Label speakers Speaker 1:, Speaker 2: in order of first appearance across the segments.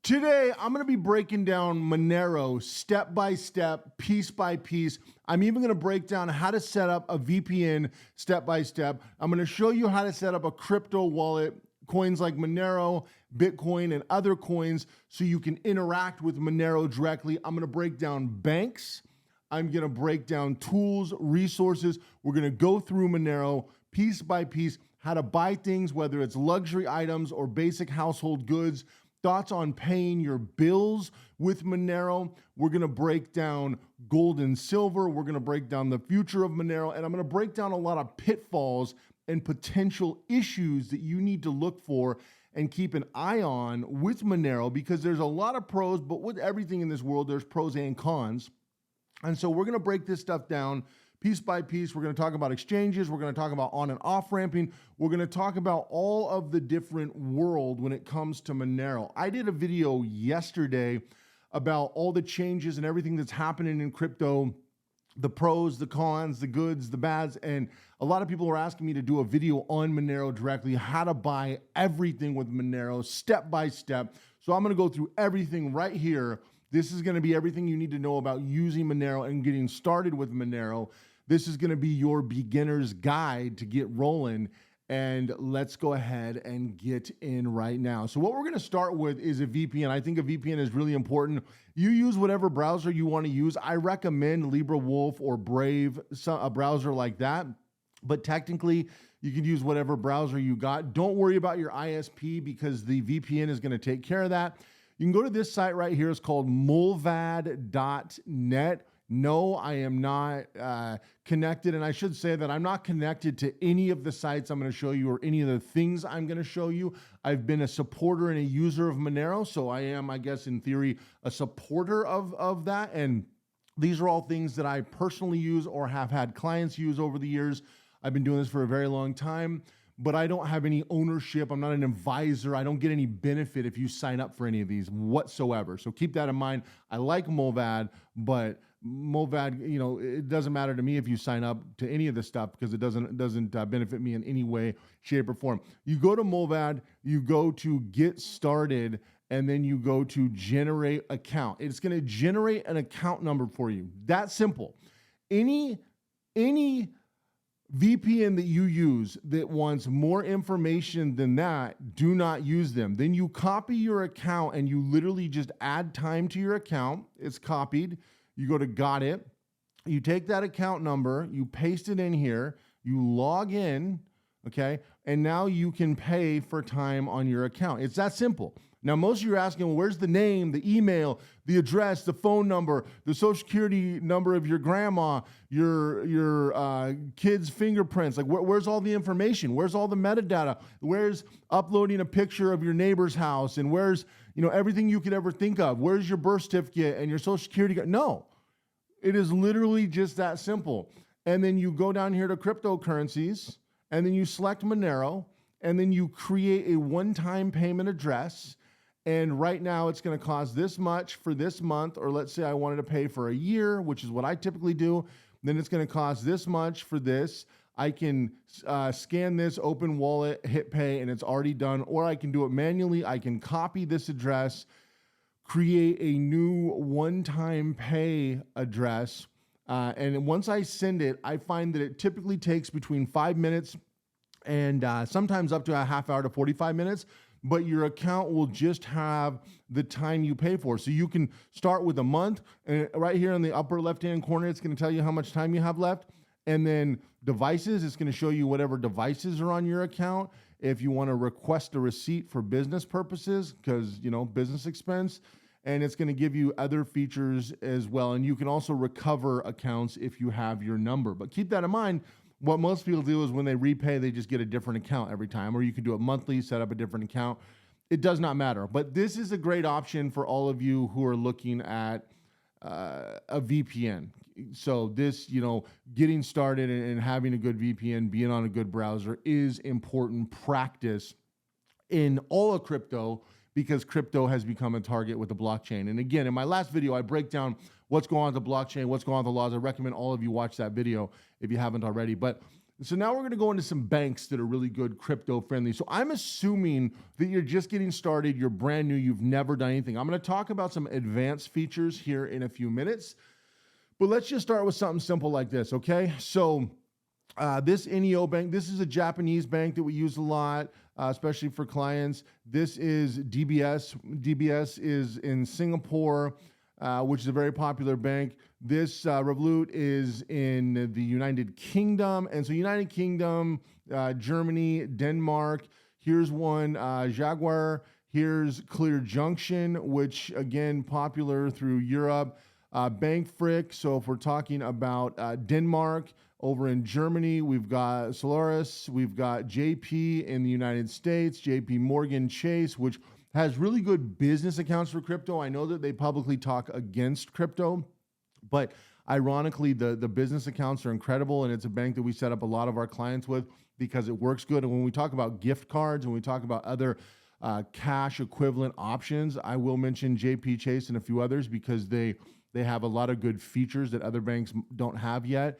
Speaker 1: Today, I'm going to be breaking down Monero step by step, piece by piece. I'm even going to break down how to set up a VPN step by step. I'm going to show you how to set up a crypto wallet, coins like Monero, Bitcoin, and other coins so you can interact with Monero directly. I'm going to break down banks. I'm going to break down tools, resources. We're going to go through Monero piece by piece, how to buy things, whether it's luxury items or basic household goods. Thoughts on paying your bills with Monero. We're going to break down gold and silver. We're going to break down the future of Monero. And I'm going to break down a lot of pitfalls and potential issues that you need to look for and keep an eye on with Monero, because there's a lot of pros, but with everything in this world, there's pros and cons. And so we're going to break this stuff down piece by piece. We're going to talk about exchanges. We're going to talk about on and off ramping. We're going to talk about all of the different world when it comes to Monero. I did a video yesterday about all the changes and everything that's happening in crypto, the pros, the cons, the goods, the bads. And a lot of people are asking me to do a video on Monero directly, how to buy everything with Monero step by step. So I'm going to go through everything right here. This is going to be everything you need to know about using Monero and getting started with Monero. This is going to be your beginner's guide to get rolling. And let's go ahead and get in right now. So what we're going to start with is a VPN. I think a VPN is really important. You use whatever browser you want to use. I recommend LibreWolf or Brave, a browser like that. But technically, you can use whatever browser you got. Don't worry about your ISP because the VPN is going to take care of that. You can go to this site right here. It's called mulvad.net. No, I am not connected. And I should say that I'm not connected to any of the sites I'm going to show you or any of the things I'm going to show you. I've been a supporter and a user of Monero. So I am, I guess, in theory, a supporter of that. And these are all things that I personally use or have had clients use over the years. I've been doing this for a very long time, but I don't have any ownership. I'm not an advisor. I don't get any benefit if you sign up for any of these whatsoever. So keep that in mind. I like Mulvad, but Mulvad, it doesn't matter to me if you sign up to any of this stuff because it doesn't benefit me in any way, shape, or form. You go to Mulvad, you go to get started, and then you go to generate account. It's going to generate an account number for you. That simple. Any VPN that you use that wants more information than that, do not use them. Then you copy your account and you literally just add time to your account. It's copied. You go to got it. You take that account number, you paste it in here, you log in, okay? And now you can pay for time on your account. It's that simple. Now, most of you are asking, well, where's the name, the email, the address, the phone number, the social security number of your grandma, your kid's fingerprints? Like, where's all the information? Where's all the metadata? Where's uploading a picture of your neighbor's house? And where's, everything you could ever think of? Where's your birth certificate and your social security card? No, it is literally just that simple. And then you go down here to cryptocurrencies, and then you select Monero, and then you create a one-time payment address. And right now it's going to cost this much for this month, or let's say I wanted to pay for a year, which is what I typically do. Then it's going to cost this much for this. I can scan this, open wallet, hit pay, and it's already done. Or I can do it manually. I can copy this address, create a new one-time pay address. And once I send it, I find that it typically takes between 5 minutes and sometimes up to a half hour to 45 minutes. But your account will just have the time you pay for. So you can start with a month, and right here in the upper left-hand corner, it's going to tell you how much time you have left. And then devices, it's going to show you whatever devices are on your account. If you want to request a receipt for business purposes, because, business expense, and it's going to give you other features as well. And you can also recover accounts if you have your number. But keep that in mind. What most people do is when they repay, they just get a different account every time, or you can do it monthly, set up a different account. It does not matter. But this is a great option for all of you who are looking at a VPN. So this, getting started and having a good VPN, being on a good browser is important practice in all of crypto, because crypto has become a target with the blockchain. And again, in my last video, I break down what's going on with the blockchain, what's going on with the laws. I recommend all of you watch that video if you haven't already. But So now we're going to go into some banks that are really good crypto friendly. So I'm assuming that you're just getting started, you're brand new, you've never done anything. I'm going to talk about some advanced features here in a few minutes, but let's just start with something simple like this, okay? So this NEO bank, this is a Japanese bank that we use a lot, especially for clients. This is DBS. DBS is in Singapore, which is a very popular bank. This Revolut is in the United Kingdom. And so United Kingdom, Germany, Denmark. Here's one, Jaguar. Here's Clear Junction, which again, popular through Europe. Bankfrick. So if we're talking about Denmark, over in Germany, we've got Solaris, we've got JP in the United States, JP Morgan Chase, which has really good business accounts for crypto. I know that they publicly talk against crypto, but ironically, the business accounts are incredible, and it's a bank that we set up a lot of our clients with because it works good. And when we talk about gift cards, when we talk about other cash equivalent options, I will mention JP Chase and a few others because they have a lot of good features that other banks don't have yet.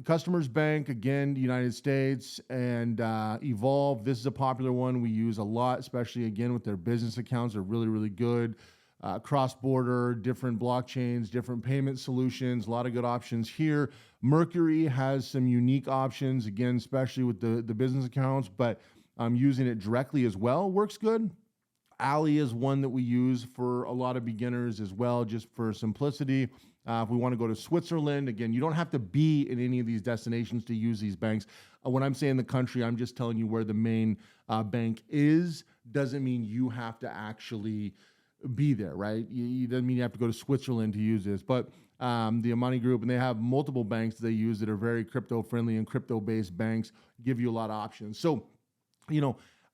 Speaker 1: Customers Bank, again, United States, and Evolve. This is a popular one we use a lot, especially again with their business accounts. They're really, really good. Cross-border, different blockchains, different payment solutions, a lot of good options here. Mercury has some unique options, again, especially with the business accounts, but I'm using it directly as well. Works good. Ali is one that we use for a lot of beginners as well, just for simplicity. If we want to go to Switzerland, again, you don't have to be in any of these destinations to use these banks. When I'm saying the country, I'm just telling you where the main bank is. Doesn't mean you have to actually be there, right? You doesn't mean you have to go to Switzerland to use this. But the Amani Group, and they have multiple banks they use that are very crypto friendly, and crypto-based banks give you a lot of options. So,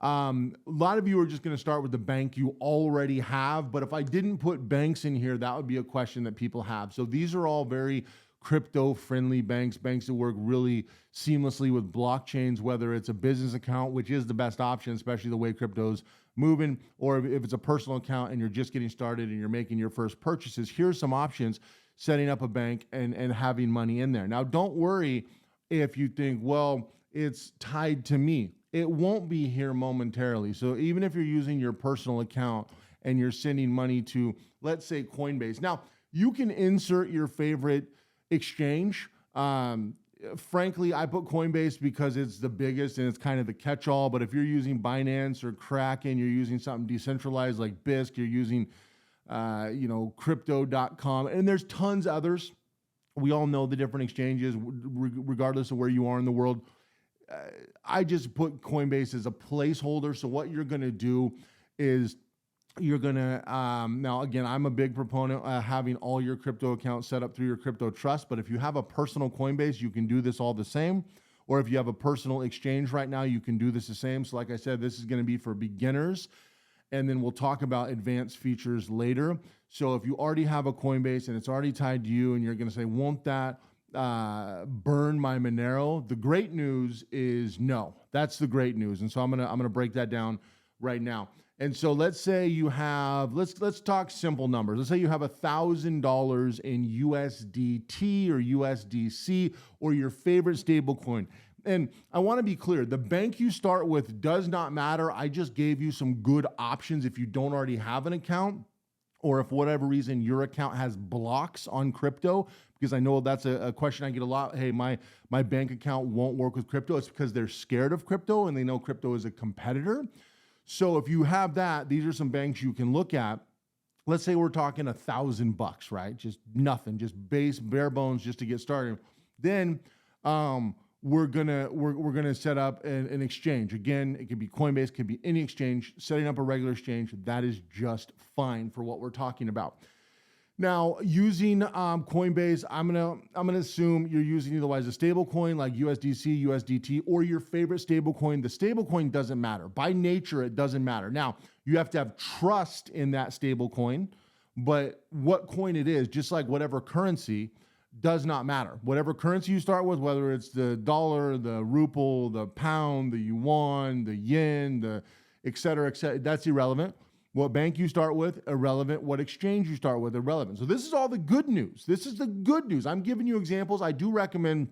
Speaker 1: a lot of you are just going to start with the bank you already have, but if I didn't put banks in here, that would be a question that people have. So these are all very crypto-friendly banks that work really seamlessly with blockchains, whether it's a business account, which is the best option, especially the way crypto's moving, or if it's a personal account and you're just getting started and you're making your first purchases. Here's some options, setting up a bank and having money in there. Now, don't worry if you think, well, it's tied to me. It won't be here momentarily. So even if you're using your personal account and you're sending money to, let's say, Coinbase. Now, you can insert your favorite exchange. Frankly, I put Coinbase because it's the biggest and it's kind of the catch-all. But if you're using Binance or Kraken, you're using something decentralized like BISC, you're using, crypto.com, and there's tons of others. We all know the different exchanges, regardless of where you are in the world. I just put Coinbase as a placeholder. So what you're going to do is you're going to, now again, I'm a big proponent of having all your crypto accounts set up through your crypto trust. But if you have a personal Coinbase, you can do this all the same. Or if you have a personal exchange right now, you can do this the same. So like I said, this is going to be for beginners. And then we'll talk about advanced features later. So if you already have a Coinbase and it's already tied to you and you're going to say, won't that burn my Monero? The great news is no. That's the great news. And so I'm gonna break that down right now. And so let's say you have, let's talk simple numbers. Let's say you have $1,000 in USDT or USDC or your favorite stable coin. And I want to be clear, the bank you start with does not matter. I just gave you some good options if you don't already have an account, or if for whatever reason your account has blocks on crypto, because I know that's a question I get a lot. Hey, my bank account won't work with crypto. It's because they're scared of crypto and they know crypto is a competitor. So if you have that, these are some banks you can look at. Let's say we're talking $1,000, right? Just nothing, just bare bones, just to get started. Then we're gonna set up an exchange. Again, it could be Coinbase, it could be any exchange. Setting up a regular exchange, that is just fine for what we're talking about. Now, using Coinbase, I'm gonna assume you're using otherwise a stable coin like USDC, USDT, or your favorite stable coin. The stable coin doesn't matter. By nature, it doesn't matter. Now, you have to have trust in that stable coin, but what coin it is, just like whatever currency, does not matter. Whatever currency you start with, whether it's the dollar, the ruble, the pound, the yuan, the yen, the et cetera, that's irrelevant. What bank you start with, irrelevant. What exchange you start with, irrelevant. So this is all the good news. This is the good news. I'm giving you examples. I do recommend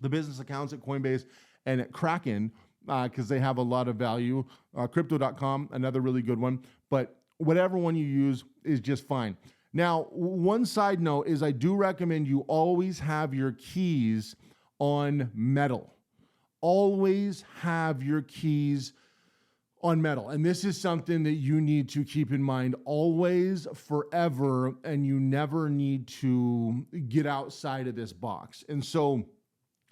Speaker 1: the business accounts at Coinbase and at Kraken, because they have a lot of value. Crypto.com, another really good one. But whatever one you use is just fine. Now, one side note is I do recommend you always have your keys on metal. Always have your keys on metal. And this is something that you need to keep in mind always, forever, and you never need to get outside of this box. And so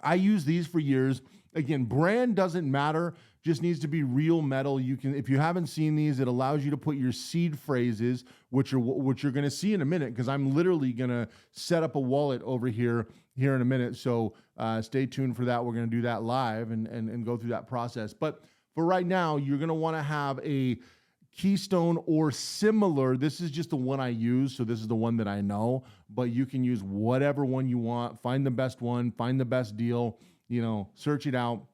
Speaker 1: I use these for years. Again, brand doesn't matter, just needs to be real metal. You can, if you haven't seen these, it allows you to put your seed phrases, which you're going to see in a minute, because I'm literally going to set up a wallet over here in a minute. So stay tuned for that. We're going to do that live and go through that process. But for right now, you're going to want to have a Keystone or similar. This is just the one I use, so this is the one that I know, but you can use whatever one you want. Find the best one, find the best deal, search it out.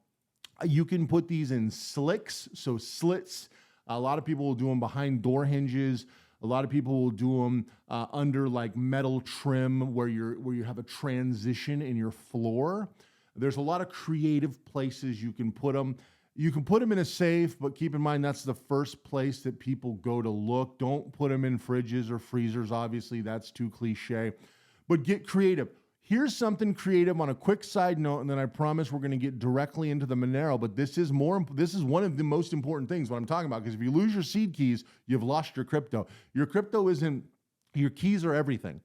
Speaker 1: You can put these in slicks, so slits. A lot of people will do them behind door hinges. A lot of people will do them under like metal trim where you have a transition in your floor. There's a lot of creative places you can put them. You can put them in a safe, but keep in mind that's the first place that people go to look. Don't put them in fridges or freezers. Obviously, that's too cliche. But get creative. Here's something creative on a quick side note, and then I promise we're going to get directly into the Monero. But this is one of the most important things what I'm talking about, because if you lose your seed keys, you've lost your crypto. Your crypto isn't, your keys are everything.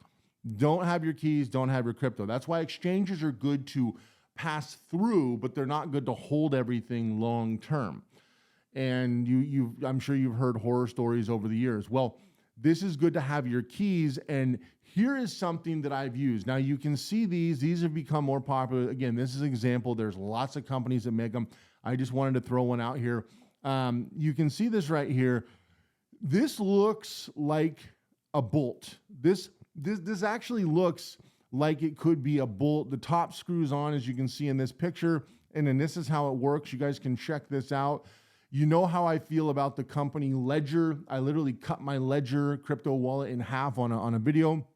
Speaker 1: Don't have your keys, don't have your crypto. That's why exchanges are good to pass through, but they're not good to hold everything long term. And I'm sure you've heard horror stories over the years. Well, this is good to have your keys. And here is something that I've used. Now you can see these have become more popular. Again, this is an example. There's lots of companies that make them. I just wanted to throw one out here. You can see this right here. This looks like a bolt. This actually looks like it could be a bolt. The top screws on, as you can see in this picture, and then this is how it works. You guys can check this out. You know how I feel about the company Ledger. I literally cut my Ledger crypto wallet in half on a video.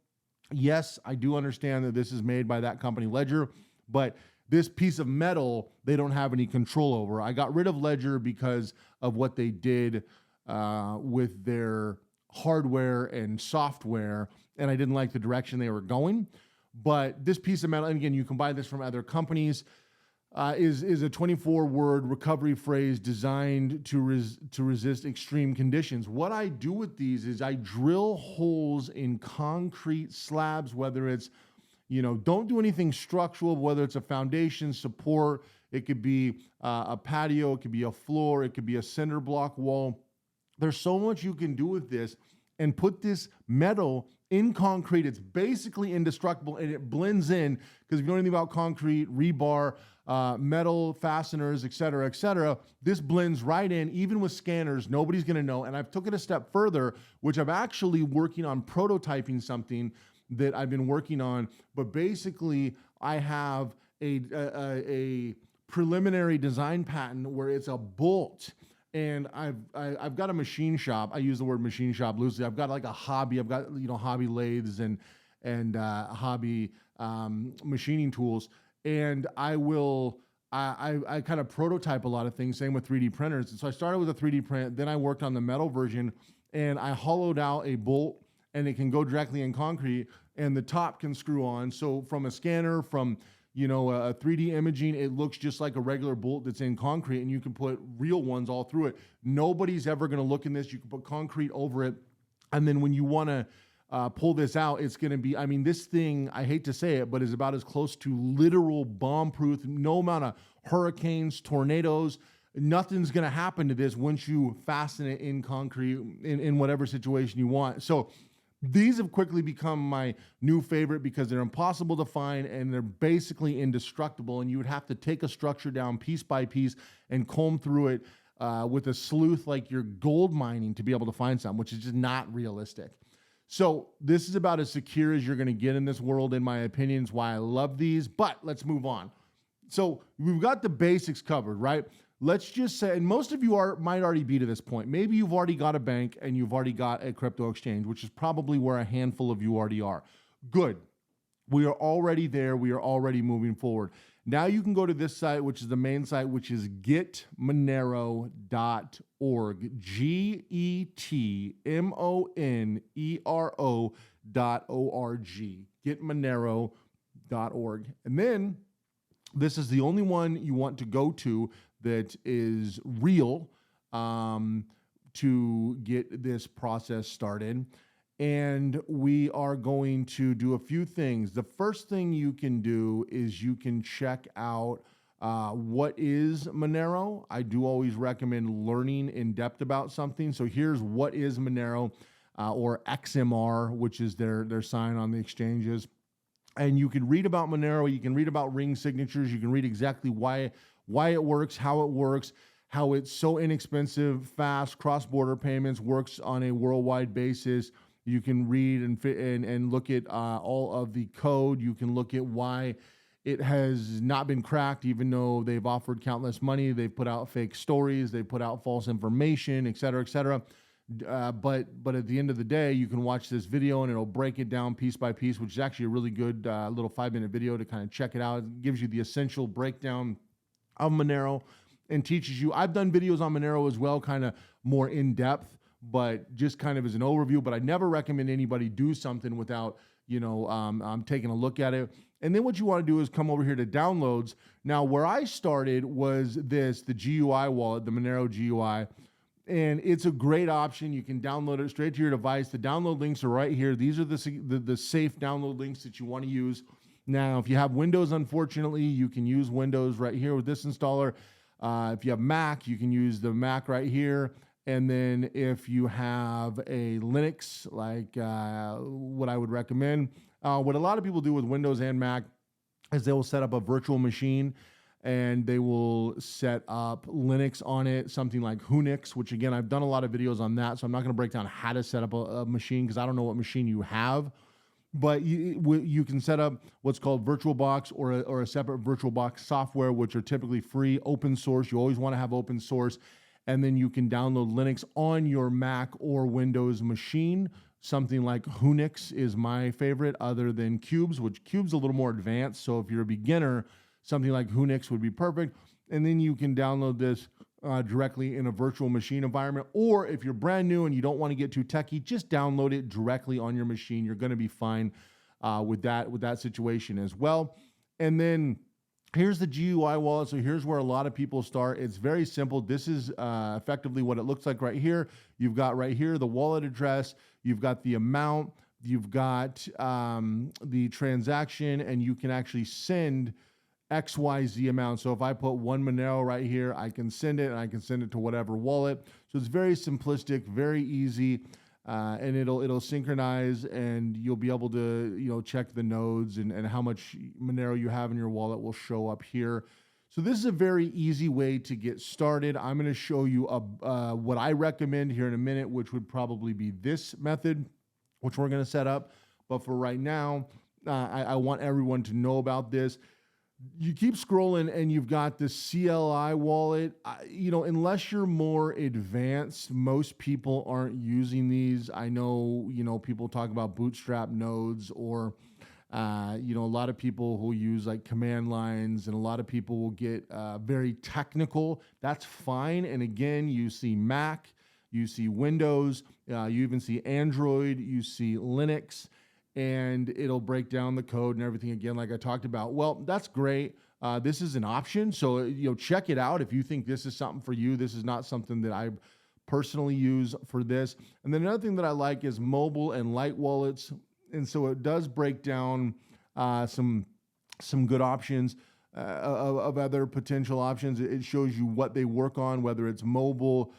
Speaker 1: Yes, I do understand that this is made by that company Ledger, but this piece of metal, they don't have any control over. I got rid of Ledger because of what they did with their hardware and software, and I didn't like the direction they were going. But this piece of metal, and again, you can buy this from other companies, is a 24-word recovery phrase designed to resist extreme conditions. What I do with these is I drill holes in concrete slabs, whether it's, don't do anything structural, whether it's a foundation support, it could be a patio, it could be a floor, it could be a cinder block wall. There's so much you can do with this, and put this metal in concrete. It's basically indestructible, and it blends in, because if you know anything about concrete, rebar, metal fasteners, et cetera, this blends right in. Even with scanners, nobody's going to know. And I've took it a step further, which I'm actually working on prototyping something that I've been working on. But basically, I have a preliminary design patent where it's a bolt. And I've got a machine shop. I use the word machine shop loosely. I've got like a hobby. I've got hobby lathes and hobby machining tools. And I kind of prototype a lot of things. Same with 3D printers. And so I started with a 3D print. Then I worked on the metal version, and I hollowed out a bolt, and it can go directly in concrete, and the top can screw on. So from a scanner, from a 3D imaging, it looks just like a regular bolt that's in concrete, and you can put real ones all through it. Nobody's ever going to look in this. You can put concrete over it, and then when you want to pull this out, it's going to be, this thing, I hate to say it, but is about as close to literal bomb-proof. No amount of hurricanes, tornadoes, nothing's going to happen to this once you fasten it in concrete in whatever situation you want. So these have quickly become my new favorite because they're impossible to find, and they're basically indestructible, and you would have to take a structure down piece by piece and comb through it with a sleuth like you're gold mining to be able to find something, which is just not realistic. So this is about as secure as you're going to get in this world, in my opinion. It's why I love these, but let's move on. So we've got the basics covered, right? Let's just say, and most of you might already be to this point. Maybe you've already got a bank and you've already got a crypto exchange, which is probably where a handful of you already are. Good. We are already there. We are already moving forward. Now you can go to this site, which is the main site, which is getmonero.org, getmonero.org, getmonero.org. And then this is the only one you want to go to that is real to get this process started. And we are going to do a few things. The first thing you can do is you can check out what is Monero. I do always recommend learning in depth about something. So here's what is Monero, or XMR, which is their sign on the exchanges. And you can read about Monero. You can read about ring signatures. You can read exactly why it works, how it's so inexpensive, fast, cross-border payments, works on a worldwide basis. You can read and look at all of the code. You can look at why it has not been cracked, even though they've offered countless money. They've put out fake stories. They put out false information, et cetera, et cetera. But at the end of the day, you can watch this video and it'll break it down piece by piece, which is actually a really good little 5-minute video to kind of check it out. It gives you the essential breakdown of Monero and teaches you. I've done videos on Monero as well, kind of more in depth, but just kind of as an overview. But I never recommend anybody do something without, taking a look at it. And then what you want to do is come over here to downloads. Now, where I started was the GUI wallet, the Monero GUI. And it's a great option. You can download it straight to your device. The download links are right here. These are the safe download links that you want to use. Now, if you have Windows, unfortunately, you can use Windows right here with this installer. If you have Mac, you can use the Mac right here. And then if you have a Linux, like what I would recommend, what a lot of people do with Windows and Mac is they will set up a virtual machine and they will set up Linux on it, something like Unix, which again, I've done a lot of videos on that, so I'm not going to break down how to set up a machine because I don't know what machine you have. But you can set up what's called VirtualBox or a separate VirtualBox software, which are typically free, open source. You always want to have open source. And then you can download Linux on your Mac or Windows machine. Something like Unix is my favorite, other than Cubes, which Cubes a little more advanced. So if you're a beginner, something like Unix would be perfect. And then you can download this directly in a virtual machine environment. Or if you're brand new and you don't want to get too techy, just download it directly on your machine. You're going to be fine with that situation as well. And then here's the GUI wallet. So here's where a lot of people start. It's very simple. This is effectively what it looks like right here. You've got right here the wallet address. You've got the amount. You've got the transaction, and you can actually send XYZ amount. So if I put one Monero right here, I can send it, and I can send it to whatever wallet. So it's very simplistic, very easy, and it'll synchronize, and you'll be able to check the nodes and how much Monero you have in your wallet will show up here. So this is a very easy way to get started. I'm going to show you what I recommend here in a minute, which would probably be this method, which we're going to set up. But for right now, I want everyone to know about this. You keep scrolling and you've got the CLI wallet. Unless you're more advanced, most people aren't using these. I know, people talk about bootstrap nodes or, a lot of people who use like command lines, and a lot of people will get very technical. That's fine. And again, you see Mac, you see Windows, you even see Android, you see Linux, and it'll break down the code and everything again, like I talked about. Well, that's great. This is an option. So, check it out. If you think this is something for you, this is not something that I personally use for this. And then another thing that I like is mobile and light wallets. And so it does break down some good options of other potential options. It shows you what they work on, whether it's mobile,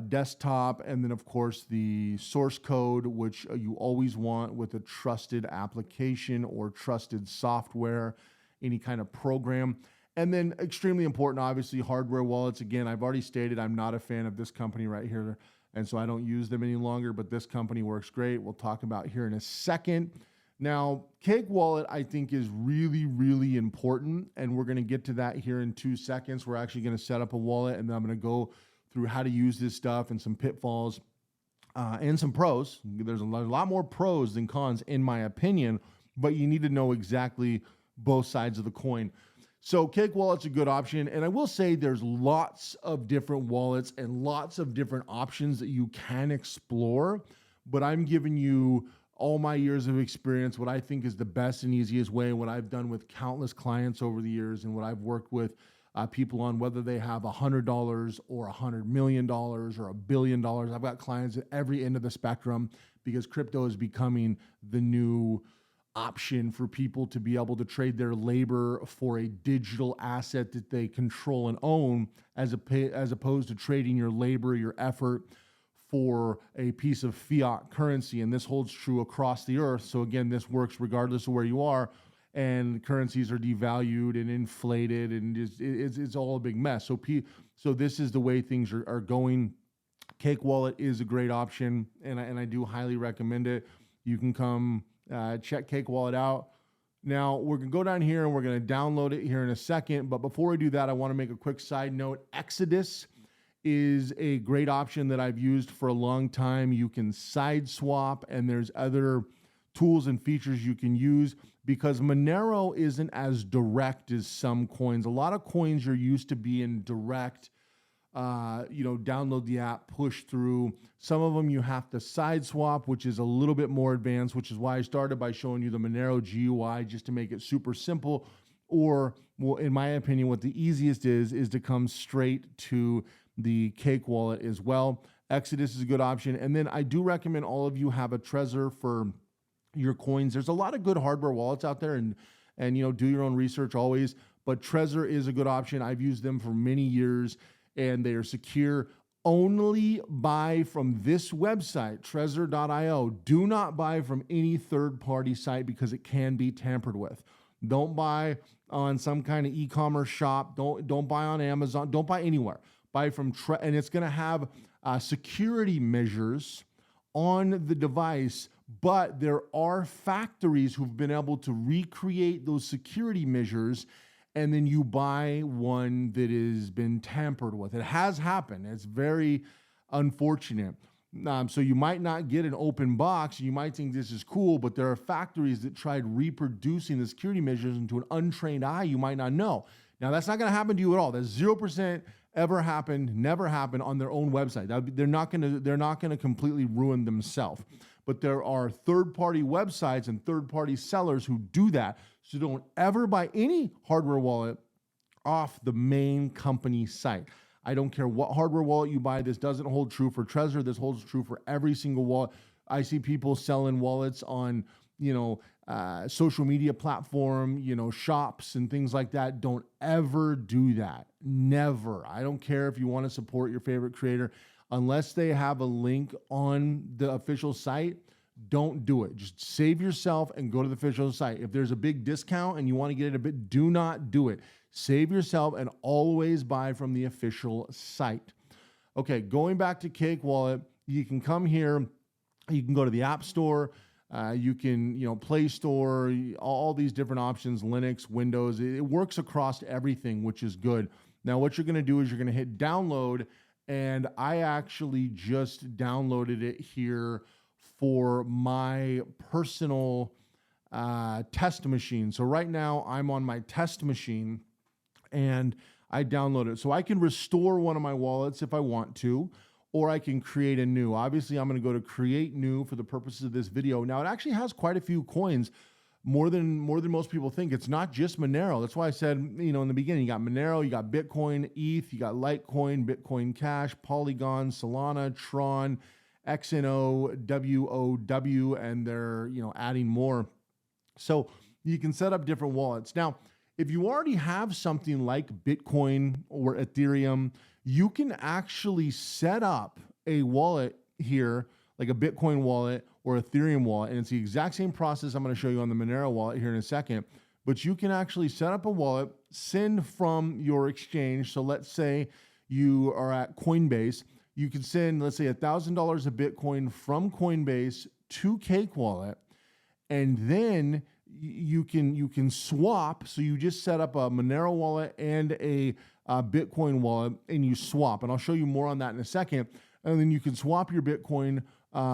Speaker 1: desktop, and then of course the source code, which you always want with a trusted application or trusted software, any kind of program. And then extremely important, obviously, hardware wallets. Again, I've already stated I'm not a fan of this company right here, and so I don't use them any longer, but this company works great. We'll talk about here in a second. Now, Cake Wallet, I think, is really, really important, and we're going to get to that here in 2 seconds. We're actually going to set up a wallet, and then I'm going to go through how to use this stuff and some pitfalls and some pros. There's a lot more pros than cons, in my opinion, but you need to know exactly both sides of the coin. So Cake Wallet's a good option. And I will say there's lots of different wallets and lots of different options that you can explore. But I'm giving you all my years of experience, what I think is the best and easiest way, what I've done with countless clients over the years, and what I've worked with people on, whether they have $100 or $100 million or $1 billion. I've got clients at every end of the spectrum because crypto is becoming the new option for people to be able to trade their labor for a digital asset that they control and own, as opposed to trading your labor, your effort for a piece of fiat currency. And this holds true across the earth. So again, this works regardless of where you are, and currencies are devalued and inflated, and it's all a big mess. So this is the way things are going. Cake Wallet is a great option, and I do highly recommend it. You can come check Cake Wallet out. Now, we're going to go down here and we're going to download it here in a second. But before we do that, I want to make a quick side note. Exodus is a great option that I've used for a long time. You can side swap, and there's other tools and features you can use because Monero isn't as direct as some coins. A lot of coins you're used to being direct, download the app, push through. Some of them you have to side swap, which is a little bit more advanced, which is why I started by showing you the Monero GUI just to make it super simple. Or, well, in my opinion, what the easiest is to come straight to the Cake Wallet as well. Exodus is a good option. And then I do recommend all of you have a Trezor for your coins. There's a lot of good hardware wallets out there, and do your own research always. But Trezor is a good option. I've used them for many years, and they are secure. Only buy from this website, Trezor.io. Do not buy from any third-party site because it can be tampered with. Don't buy on some kind of e-commerce shop. Don't buy on Amazon. Don't buy anywhere. Buy from and it's going to have security measures on the device, but there are factories who've been able to recreate those security measures, and then you buy one that has been tampered with. It has happened. It's very unfortunate. So you might not get an open box. You might think this is cool, but there are factories that tried reproducing the security measures into an untrained eye. You might not know. Now, that's not going to happen to you at all. That's 0% ever happened, never happened on their own website. They're not going to completely ruin themselves. But there are third-party websites and third-party sellers who do that. So don't ever buy any hardware wallet off the main company site. I don't care what hardware wallet you buy. This doesn't hold true for Trezor. This holds true for every single wallet. I see people selling wallets on, social media platform, shops and things like that. Don't ever do that. Never. I don't care if you want to support your favorite creator. Unless they have a link on the official site, don't do it. Just save yourself and go to the official site. If there's a big discount and you want to get it a bit, do not do it. Save yourself and always buy from the official site. Okay, going back to Cake Wallet, you can come here. You can go to the App Store. You can, Play Store, all these different options, Linux, Windows. It works across everything, which is good. Now, what you're going to do is you're going to hit download, and I actually just downloaded it here for my personal test machine. So right now, I'm on my test machine, and I downloaded it. So I can restore one of my wallets if I want to, or I can create a new. Obviously, I'm going to go to create new for the purposes of this video. Now, it actually has quite a few coins, more than most people think. It's not just Monero. That's why I said, in the beginning, you got Monero, you got Bitcoin, ETH, you got Litecoin, Bitcoin Cash, Polygon, Solana, Tron, XNO, WOW, and they're, adding more. So you can set up different wallets. Now, if you already have something like Bitcoin or Ethereum, you can actually set up a wallet here, like a Bitcoin wallet or Ethereum wallet, and it's the exact same process I'm going to show you on the Monero wallet here in a second. But you can actually set up a wallet, send from your exchange. So let's say you are at Coinbase. You can send, let's say, $1,000 of Bitcoin from Coinbase to Cake Wallet, and then you can swap. So you just set up a Monero wallet and a Bitcoin wallet, and you swap. And I'll show you more on that in a second. And then you can swap your Bitcoin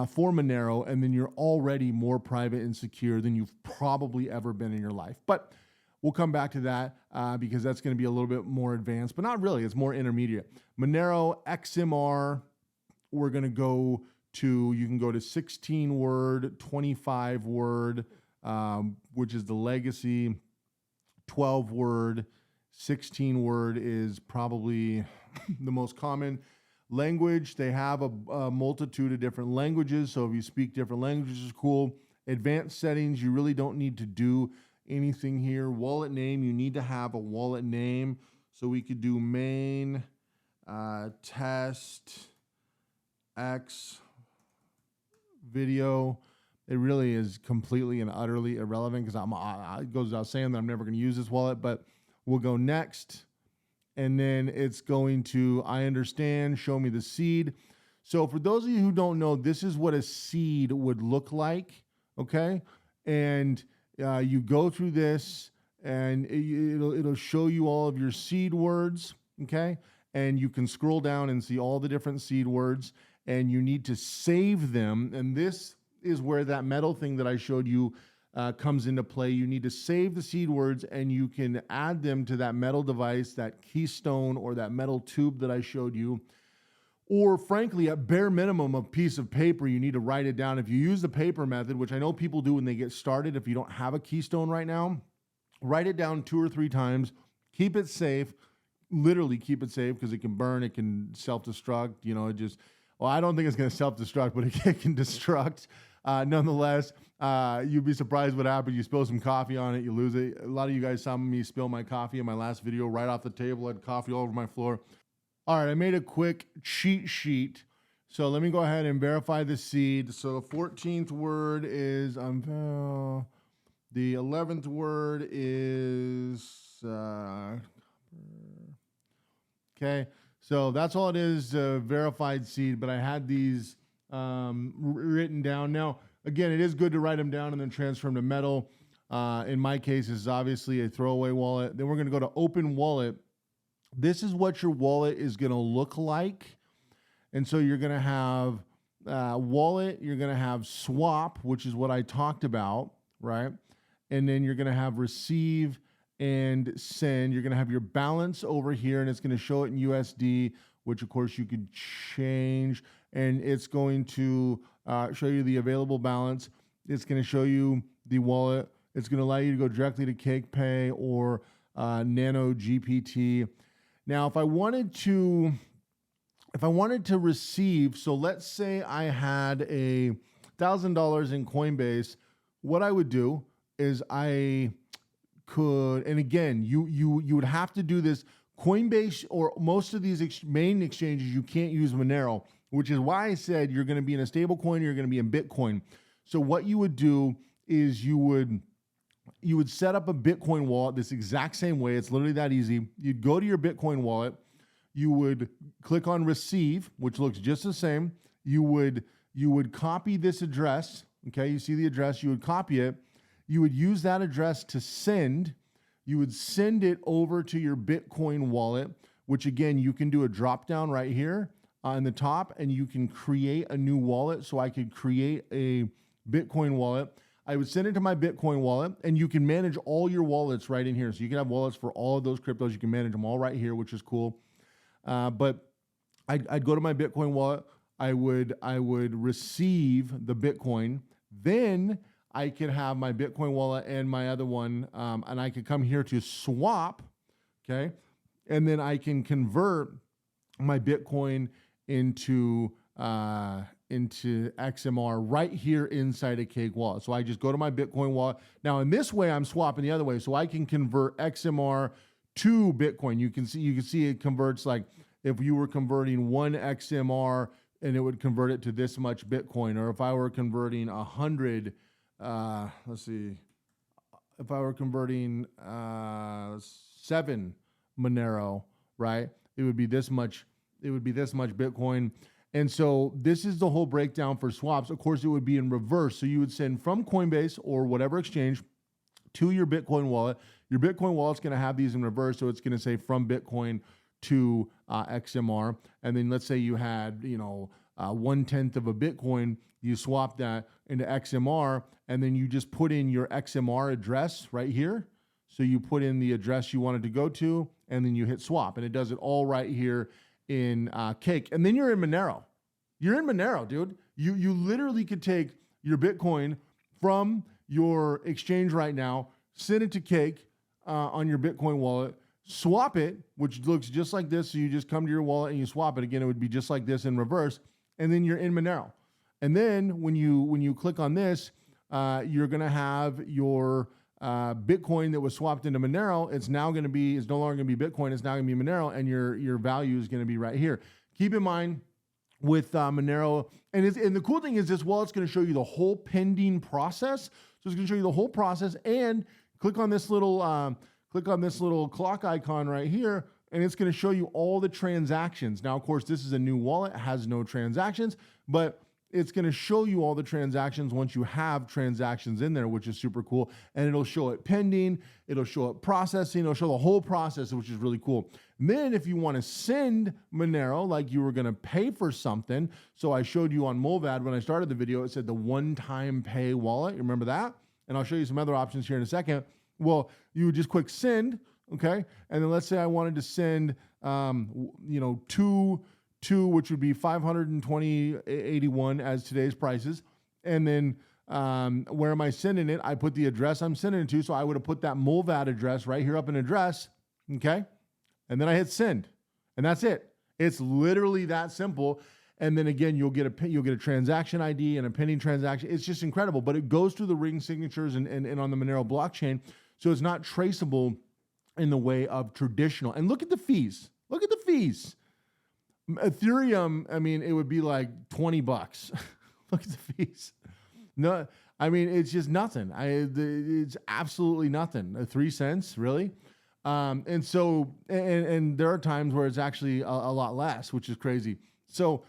Speaker 1: for Monero, and then you're already more private and secure than you've probably ever been in your life. But we'll come back to that because that's going to be a little bit more advanced, but not really. It's more intermediate. Monero XMR, we're going to go to, you can go to 16 word, 25 word, which is the legacy, 12 word, 16 word is probably the most common language. They have a multitude of different languages. So if you speak different languages, is cool. Advanced settings, you really don't need to do anything here. Wallet name, you need to have a wallet name. So we could do main test X video. It really is completely and utterly irrelevant because it goes without saying that I'm never going to use this wallet, but we'll go next. And then it's going to, I understand, show me the seed. So for those of you who don't know, this is what a seed would look like, okay? And you go through this and it'll show you all of your seed words, okay? And you can scroll down and see all the different seed words, and you need to save them. And this is where that metal thing that I showed you comes into play. You need to save the seed words, and you can add them to that metal device, that keystone or that metal tube that I showed you. Or frankly, at bare minimum, a piece of paper, you need to write it down. If you use the paper method, which I know people do when they get started, if you don't have a keystone right now, write it down 2 or 3 times, keep it safe, literally keep it safe, because it can burn, it can self-destruct, you know, it just, well, I don't think it's going to self-destruct, but it can destruct. Nonetheless, you'd be surprised what happens. You spill some coffee on it, you lose it. A lot of you guys saw me spill my coffee in my last video right off the table. I had coffee all over my floor. All right, I made a quick cheat sheet. So let me go ahead and verify the seed. So the 14th word is, the 11th word is, okay. So that's all it is, verified seed, but I had these written down. Now, again, it is good to write them down and then transfer them to metal. In my case, this is obviously a throwaway wallet. Then we're going to go to open wallet. This is what your wallet is going to look like. And so you're going to have wallet, you're going to have swap, which is what I talked about, right? And then you're going to have receive and send. You're going to have your balance over here, and it's going to show it in USD, which of course you could change. And it's going to show you the available balance. It's going to show you the wallet. It's going to allow you to go directly to Cake Pay or Nano GPT. Now, if I wanted to receive, so let's say I had $1,000 in Coinbase, what I would do is I could, and again, you would have to do this. Coinbase or most of these main exchanges, you can't use Monero, which is why I said you're going to be in a stable coin, you're going to be in Bitcoin. So what you would do is you would set up a Bitcoin wallet this exact same way. It's literally that easy. You'd go to your Bitcoin wallet. You would click on receive, which looks just the same. You would copy this address. Okay, you see the address. You would copy it. You would use that address to send. You would send it over to your Bitcoin wallet, which again, you can do a drop down right here on the top, and you can create a new wallet. So I could create a Bitcoin wallet. I would send it to my Bitcoin wallet, and you can manage all your wallets right in here. So you can have wallets for all of those cryptos. You can manage them all right here, which is cool. But I'd go to my Bitcoin wallet. I would receive the Bitcoin. Then I could have my Bitcoin wallet and my other one, and I could come here to swap, okay? And then I can convert my Bitcoin into XMR right here inside a Cake wallet. So I just go to my Bitcoin wallet. Now in this way, I'm swapping the other way. So I can convert XMR to Bitcoin. You can see it converts, like if you were converting 1 XMR and it would convert it to this much Bitcoin, or if I were converting 100, let's see, if I were converting 7 Monero, right? It would be this much Bitcoin. And so this is the whole breakdown for swaps. Of course, it would be in reverse. So you would send from Coinbase or whatever exchange to your Bitcoin wallet. Your Bitcoin wallet's going to have these in reverse. So it's going to say from Bitcoin to XMR. And then let's say you had, 1/10 of a Bitcoin, you swap that into XMR, and then you just put in your XMR address right here. So you put in the address you wanted to go to, and then you hit swap, and it does it all right here in Cake. And then you're in Monero. You're in Monero, dude. You literally could take your Bitcoin from your exchange right now, send it to Cake on your Bitcoin wallet, swap it, which looks just like this. So you just come to your wallet and you swap it. Again, it would be just like this in reverse, and then you're in Monero. And then when you click on this, you're gonna have your Bitcoin that was swapped into Monero. It's no longer gonna be Bitcoin. It's now gonna be Monero, and your value is gonna be right here. Keep in mind with Monero, and the cool thing is this wallet's gonna show you the whole pending process. So it's gonna show you the whole process, and click on this little clock icon right here, and it's gonna show you all the transactions. Now, of course, this is a new wallet, it has no transactions, but it's going to show you all the transactions once you have transactions in there, which is super cool. And it'll show it pending, it'll show it processing, it'll show the whole process, which is really cool. And then if you want to send Monero, like you were going to pay for something, so I showed you on Molvad when I started the video, it said the one-time pay wallet. You remember that? And I'll show you some other options here in a second. Well, you would just click send, okay? And then let's say I wanted to send, two, which would be 520.81 as today's prices. And then where am I sending it? I put the address I'm sending it to. So I would have put that Molvad address right here up in address. Okay. And then I hit send, and that's it. It's literally that simple. And then again, you'll get a transaction ID and a pending transaction. It's just incredible, but it goes through the ring signatures and on the Monero blockchain. So it's not traceable in the way of traditional. And look at the fees. Look at the fees. Ethereum, I mean, it would be like $20. Look at the fees. No, I mean, it's just nothing. It's absolutely nothing. 3 cents, really? And so, and there are times where it's actually a lot less, which is crazy. So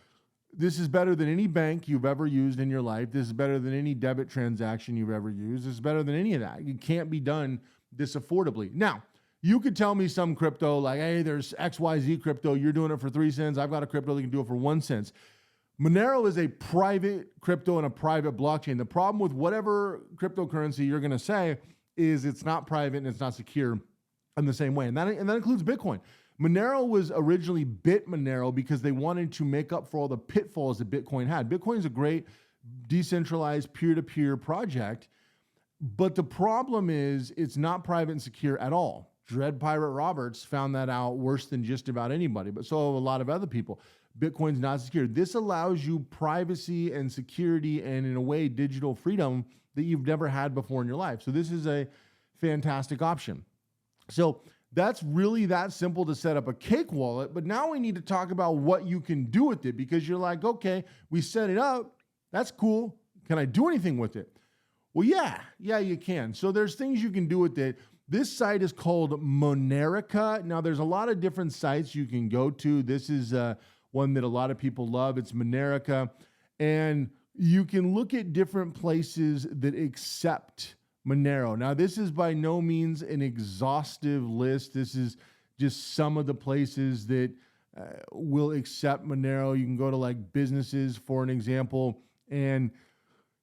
Speaker 1: this is better than any bank you've ever used in your life. This is better than any debit transaction you've ever used. This is better than any of that. It can't be done this affordably. Now, you could tell me some crypto like, hey, there's XYZ crypto. You're doing it for 3 cents. I've got a crypto that can do it for 1 cent. Monero is a private crypto and a private blockchain. The problem with whatever cryptocurrency you're going to say is it's not private and it's not secure in the same way. And that includes Bitcoin. Monero was originally Monero because they wanted to make up for all the pitfalls that Bitcoin had. Bitcoin is a great decentralized peer-to-peer project, but the problem is it's not private and secure at all. Dread Pirate Roberts found that out worse than just about anybody, but so have a lot of other people. Bitcoin's not secure. This allows you privacy and security and, in a way, digital freedom that you've never had before in your life. So this is a fantastic option. So that's really that simple to set up a Cake wallet, but now we need to talk about what you can do with it, because you're like, okay, we set it up. That's cool. Can I do anything with it? Well, yeah, you can. So there's things you can do with it. This site is called Monerica. Now, there's a lot of different sites you can go to. This is one that a lot of people love. It's Monerica. And you can look at different places that accept Monero. Now, this is by no means an exhaustive list. This is just some of the places that will accept Monero. You can go to like businesses, for an example, and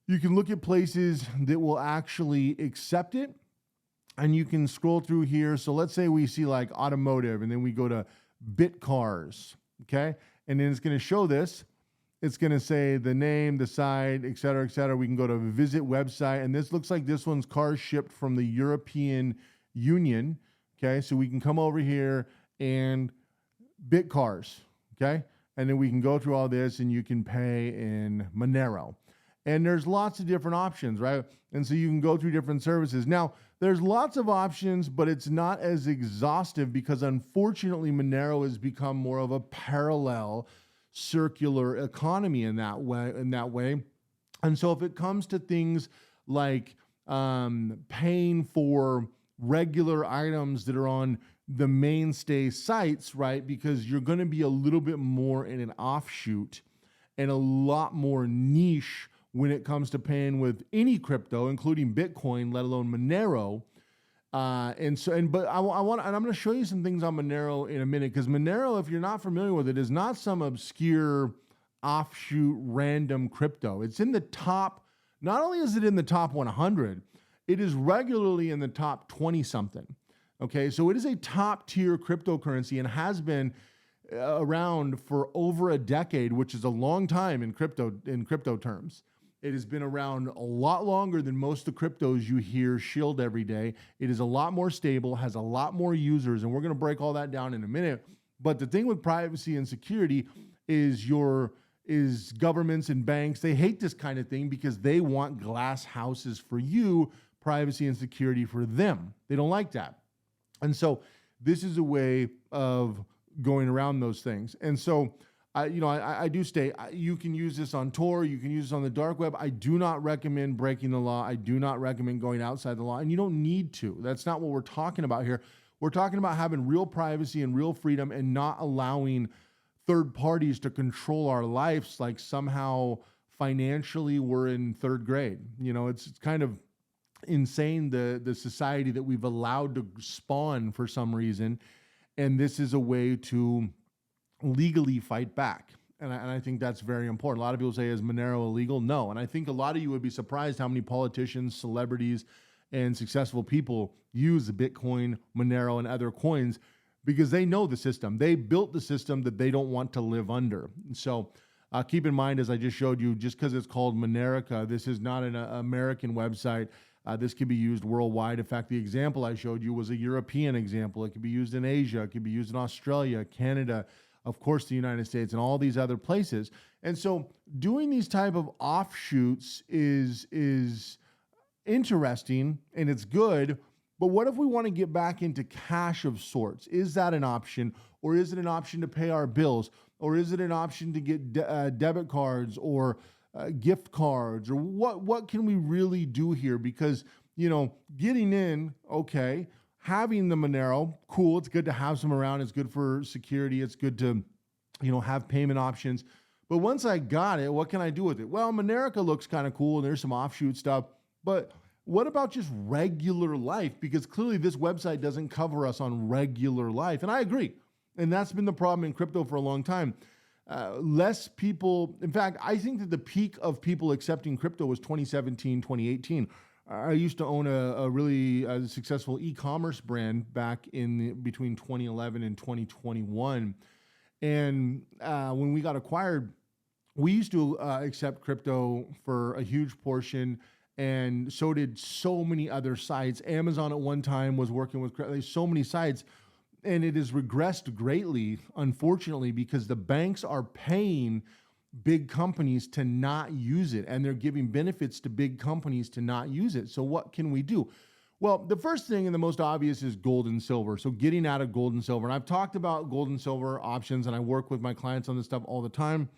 Speaker 1: you can look at places that will actually accept it. And you can scroll through here. So let's say we see like automotive, and then we go to Bitcars, okay? And then it's going to show this. It's going to say the name, the site, et cetera, et cetera. We can go to visit website, and this looks like this one's cars shipped from the European Union, okay? So we can come over here and Bitcars, okay? And then we can go through all this, and you can pay in Monero. And there's lots of different options, right? And so you can go through different services. Now, there's lots of options, but it's not as exhaustive because, unfortunately, Monero has become more of a parallel circular economy in that way. And so if it comes to things like paying for regular items that are on the mainstay sites, right, because you're going to be a little bit more in an offshoot and a lot more niche when it comes to paying with any crypto, including Bitcoin, let alone Monero. But I'm going to show you some things on Monero in a minute, because Monero, if you're not familiar with it, is not some obscure offshoot random crypto. It's in the top. Not only is it in the top 100, it is regularly in the top 20 something. Okay, so it is a top tier cryptocurrency and has been around for over a decade, which is a long time in crypto terms. It has been around a lot longer than most of the cryptos you hear shield every day. It is a lot more stable, has a lot more users, and we're going to break all that down in a minute. But the thing with privacy and security is governments and banks, they hate this kind of thing because they want glass houses for you, privacy and security for them. They don't like that. And so this is a way of going around those things. And so I do state, you can use this on Tor, you can use this on the dark web. I do not recommend breaking the law. I do not recommend going outside the law, and you don't need to. That's not what we're talking about here. We're talking about having real privacy and real freedom and not allowing third parties to control our lives like somehow financially we're in third grade. It's kind of insane, the society that we've allowed to spawn for some reason. And this is a way to legally fight back. And I think that's very important. A lot of people say, is Monero illegal? No. And I think a lot of you would be surprised how many politicians, celebrities, and successful people use Bitcoin, Monero, and other coins because they know the system. They built the system that they don't want to live under. So keep in mind, as I just showed you, just because it's called Monerica, this is not an American website. This can be used worldwide. In fact, the example I showed you was a European example. It could be used in Asia. It could be used in Australia, Canada, of course, the United States, and all these other places. And so doing these type of offshoots is interesting and it's good, but what if we want to get back into cash of sorts? Is that an option, or is it an option to pay our bills, or is it an option to get debit cards or gift cards, or what can we really do here? Because, getting in, okay, having the Monero, cool, it's good to have some around, it's good for security, it's good to, have payment options. But once I got it, what can I do with it? Well, Monerica looks kind of cool, and there's some offshoot stuff, but what about just regular life? Because clearly this website doesn't cover us on regular life. And I agree. And that's been the problem in crypto for a long time. Less people, in fact, I think that the peak of people accepting crypto was 2017, 2018. I used to own a really successful e-commerce brand back between 2011 and 2021. And when we got acquired, we used to accept crypto for a huge portion, and so did so many other sites. Amazon at one time was working with so many sites, and it has regressed greatly, unfortunately, because the banks are paying big companies to not use it, and they're giving benefits to big companies to not use it. So what can we do? Well, the first thing and the most obvious is gold and silver. So getting out of gold and silver. And I've talked about gold and silver options, and I work with my clients on this stuff all the time.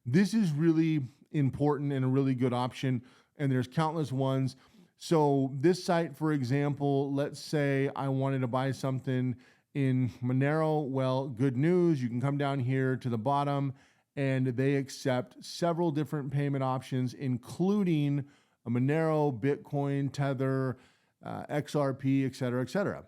Speaker 1: This is really important and a really good option, and there's countless ones. So this site, for example, let's say I wanted to buy something in Monero. Well, good news. You can come down here to the bottom, and they accept several different payment options, including a Monero, Bitcoin, Tether, XRP, et cetera, et cetera.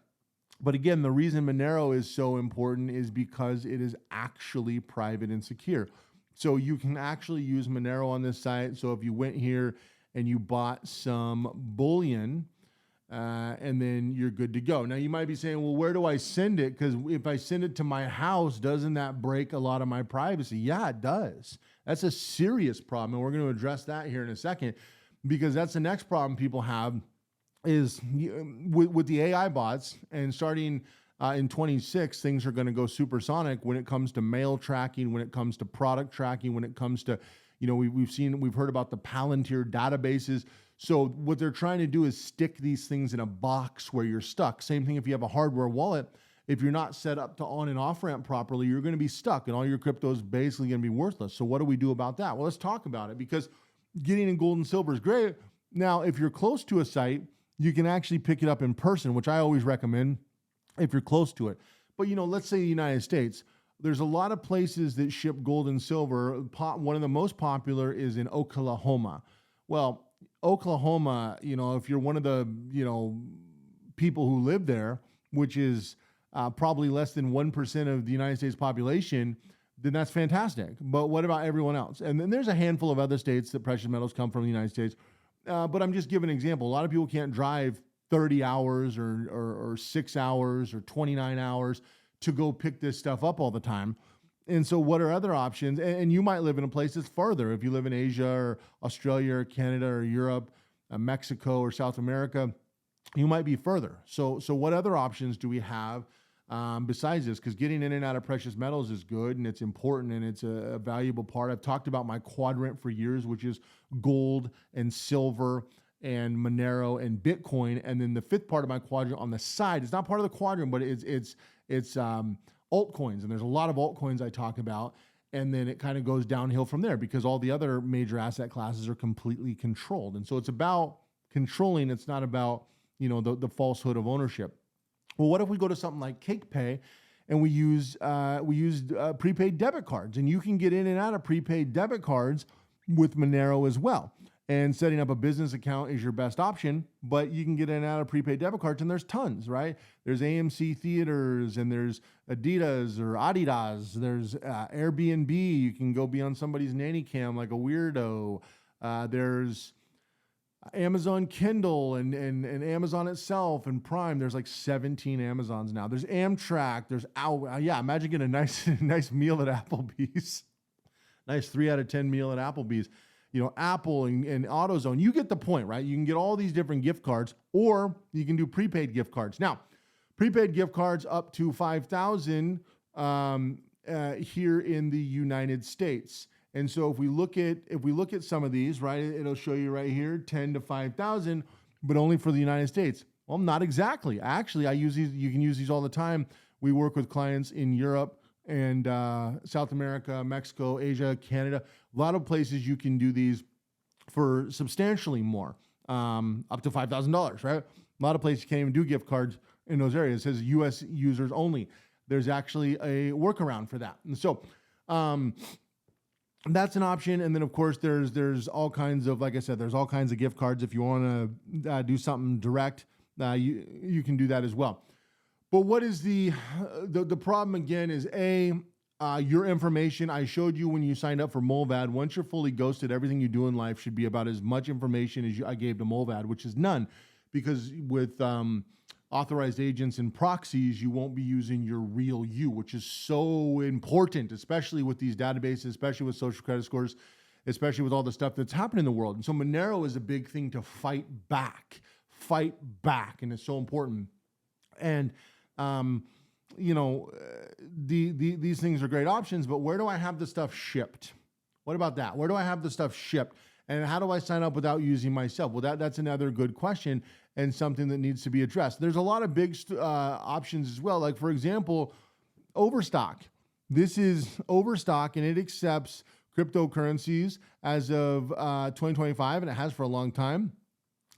Speaker 1: But again, the reason Monero is so important is because it is actually private and secure. So you can actually use Monero on this site. So if you went here and you bought some bullion, and then you're good to go. Now you might be saying, well, where do I send it? Because if I send it to my house, doesn't that break a lot of my privacy? Yeah, it does. That's a serious problem. And we're going to address that here in a second, because that's the next problem people have is with the AI bots, and starting in 26, things are going to go supersonic when it comes to mail tracking, when it comes to product tracking, when it comes to, we've heard about the Palantir databases. So what they're trying to do is stick these things in a box where you're stuck. Same thing if you have a hardware wallet. If you're not set up to on and off ramp properly, you're going to be stuck, and all your crypto is basically going to be worthless. So what do we do about that? Well, let's talk about it, because getting in gold and silver is great. Now, if you're close to a site, you can actually pick it up in person, which I always recommend if you're close to it. But, let's say the United States, there's a lot of places that ship gold and silver. One of the most popular is in Oklahoma. Well, Oklahoma, if you're one of the, people who live there, which is probably less than 1% of the United States population, then that's fantastic. But what about everyone else? And then there's a handful of other states that precious metals come from the United States. But I'm just giving an example. A lot of people can't drive 30 hours or 6 hours or 29 hours to go pick this stuff up all the time. And so what are other options? And you might live in a place that's farther. If you live in Asia or Australia or Canada or Europe, Mexico or South America, you might be further. So what other options do we have besides this? Because getting in and out of precious metals is good and it's important and it's a valuable part. I've talked about my quadrant for years, which is gold and silver and Monero and Bitcoin. And then the fifth part of my quadrant on the side, it's not part of the quadrant, but it's altcoins. And there's a lot of altcoins I talk about. And then it kind of goes downhill from there because all the other major asset classes are completely controlled. And so it's about controlling. It's not about, the falsehood of ownership. Well, what if we go to something like CakePay and we use prepaid debit cards, and you can get in and out of prepaid debit cards with Monero as well. And setting up a business account is your best option, but you can get in and out of prepaid debit cards, and there's tons, right? There's AMC Theaters, and there's Adidas or Adidas. There's Airbnb. You can go be on somebody's nanny cam like a weirdo. There's Amazon Kindle and Amazon itself and Prime. There's like 17 Amazons now. There's Amtrak. There's imagine getting a nice meal at Applebee's. Nice 3 out of 10 meal at Applebee's. Apple and AutoZone. You get the point, right? You can get all these different gift cards, or you can do prepaid gift cards. Now, prepaid gift cards up to 5,000 here in the United States. And so if we look at some of these, right, it'll show you right here, 10 to 5,000, but only for the United States. Well, not exactly. Actually, I use these. You can use these all the time. We work with clients in Europe and South America, Mexico, Asia, Canada. A lot of places you can do these for substantially more, up to $5,000, right? A lot of places you can't even do gift cards in those areas. It says U.S. users only. There's actually a workaround for that. And so that's an option. And then, of course, there's all kinds of, like I said, there's all kinds of gift cards. If you want to do something direct, you can do that as well. But what is the problem again is your information. I showed you when you signed up for Molvad. Once you're fully ghosted, everything you do in life should be about as much information as I gave to Molvad, which is none, because with authorized agents and proxies, you won't be using your real you, which is so important, especially with these databases, especially with social credit scores, especially with all the stuff that's happening in the world. And so Monero is a big thing to fight back, and it's so important. And these things are great options, but where do I have the stuff shipped? What about that? Where do I have the stuff shipped? And how do I sign up without using myself? Well, that's another good question and something that needs to be addressed. There's a lot of big options as well. Like, for example, Overstock. This is Overstock, and it accepts cryptocurrencies as of 2025, and it has for a long time.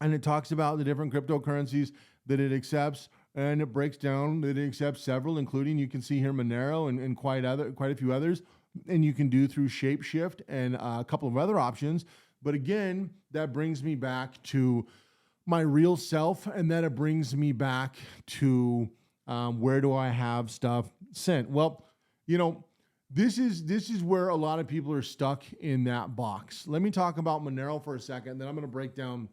Speaker 1: And it talks about the different cryptocurrencies that it accepts, and it breaks down that it accepts several, including, you can see here, Monero and quite a few others. And you can do through Shapeshift and a couple of other options. But again, that brings me back to my real self, and then it brings me back to where do I have stuff sent? Well, this is where a lot of people are stuck in that box. Let me talk about Monero for a second, then I'm going to break down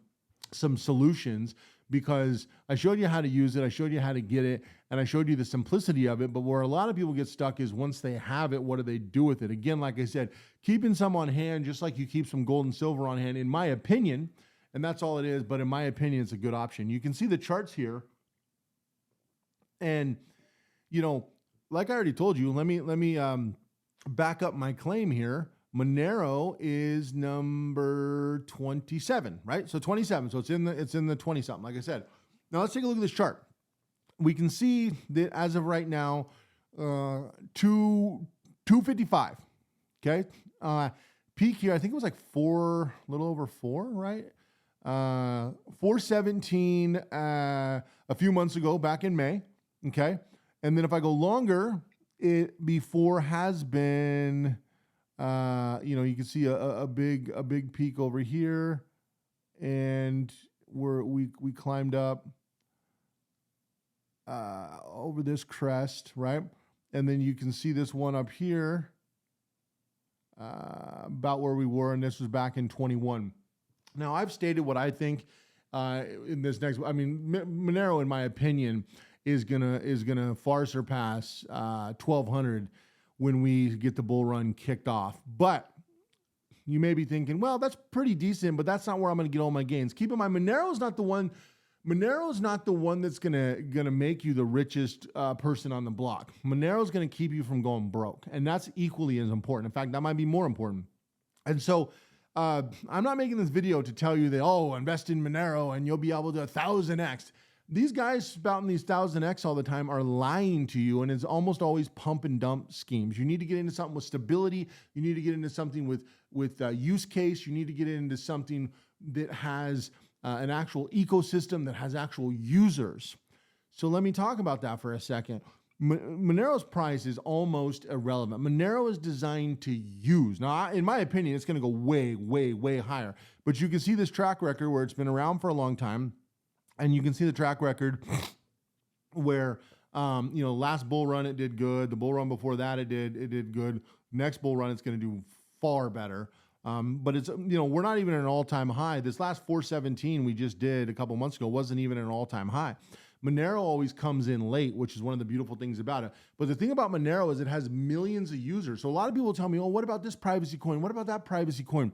Speaker 1: some solutions, because I showed you how to use it, I showed you how to get it, and I showed you the simplicity of it. But where a lot of people get stuck is once they have it, what do they do with it? Again, like I said, keeping some on hand, just like you keep some gold and silver on hand, in my opinion, and that's all it is, but in my opinion, it's a good option. You can see the charts here. And, like I already told you, let me back up my claim here. Monero is number 27, right? So 27. So it's in the 20 something, like I said. Now let's take a look at this chart. We can see that as of right now, 255. Okay. Peak here, I think it was like a little over 4, right? 417 a few months ago, back in May. Okay. And then if I go longer, it before has been, you can see a big peak over here, and we climbed up over this crest, right? And then you can see this one up here, about where we were, and this was back in 21. Now, I've stated what I think in this next. I mean, Monero, in my opinion, is gonna far surpass 1,200 when we get the bull run kicked off. But you may be thinking, well, that's pretty decent, but that's not where I'm going to get all my gains. Keep in mind, Monero's not the one. Monero's not the one that's gonna make you the richest person on the block. Monero's gonna keep you from going broke, and that's equally as important. In fact, that might be more important. And so, I'm not making this video to tell you that, invest in Monero and you'll be able to 1,000x. These guys spouting these 1,000x all the time are lying to you, and it's almost always pump and dump schemes. You need to get into something with stability. You need to get into something with use case. You need to get into something that has an actual ecosystem, that has actual users. So let me talk about that for a second. Monero's price is almost irrelevant. Monero is designed to use. Now, in my opinion, it's going to go way, way, way higher. But you can see this track record where it's been around for a long time. And you can see the track record where, last bull run, it did good. The bull run before that, it did good. Next bull run, it's going to do far better. But it's, we're not even at an all-time high. This last 417 we just did a couple months ago wasn't even an all-time high. Monero always comes in late, which is one of the beautiful things about it. But the thing about Monero is it has millions of users. So a lot of people tell me, what about this privacy coin? What about that privacy coin?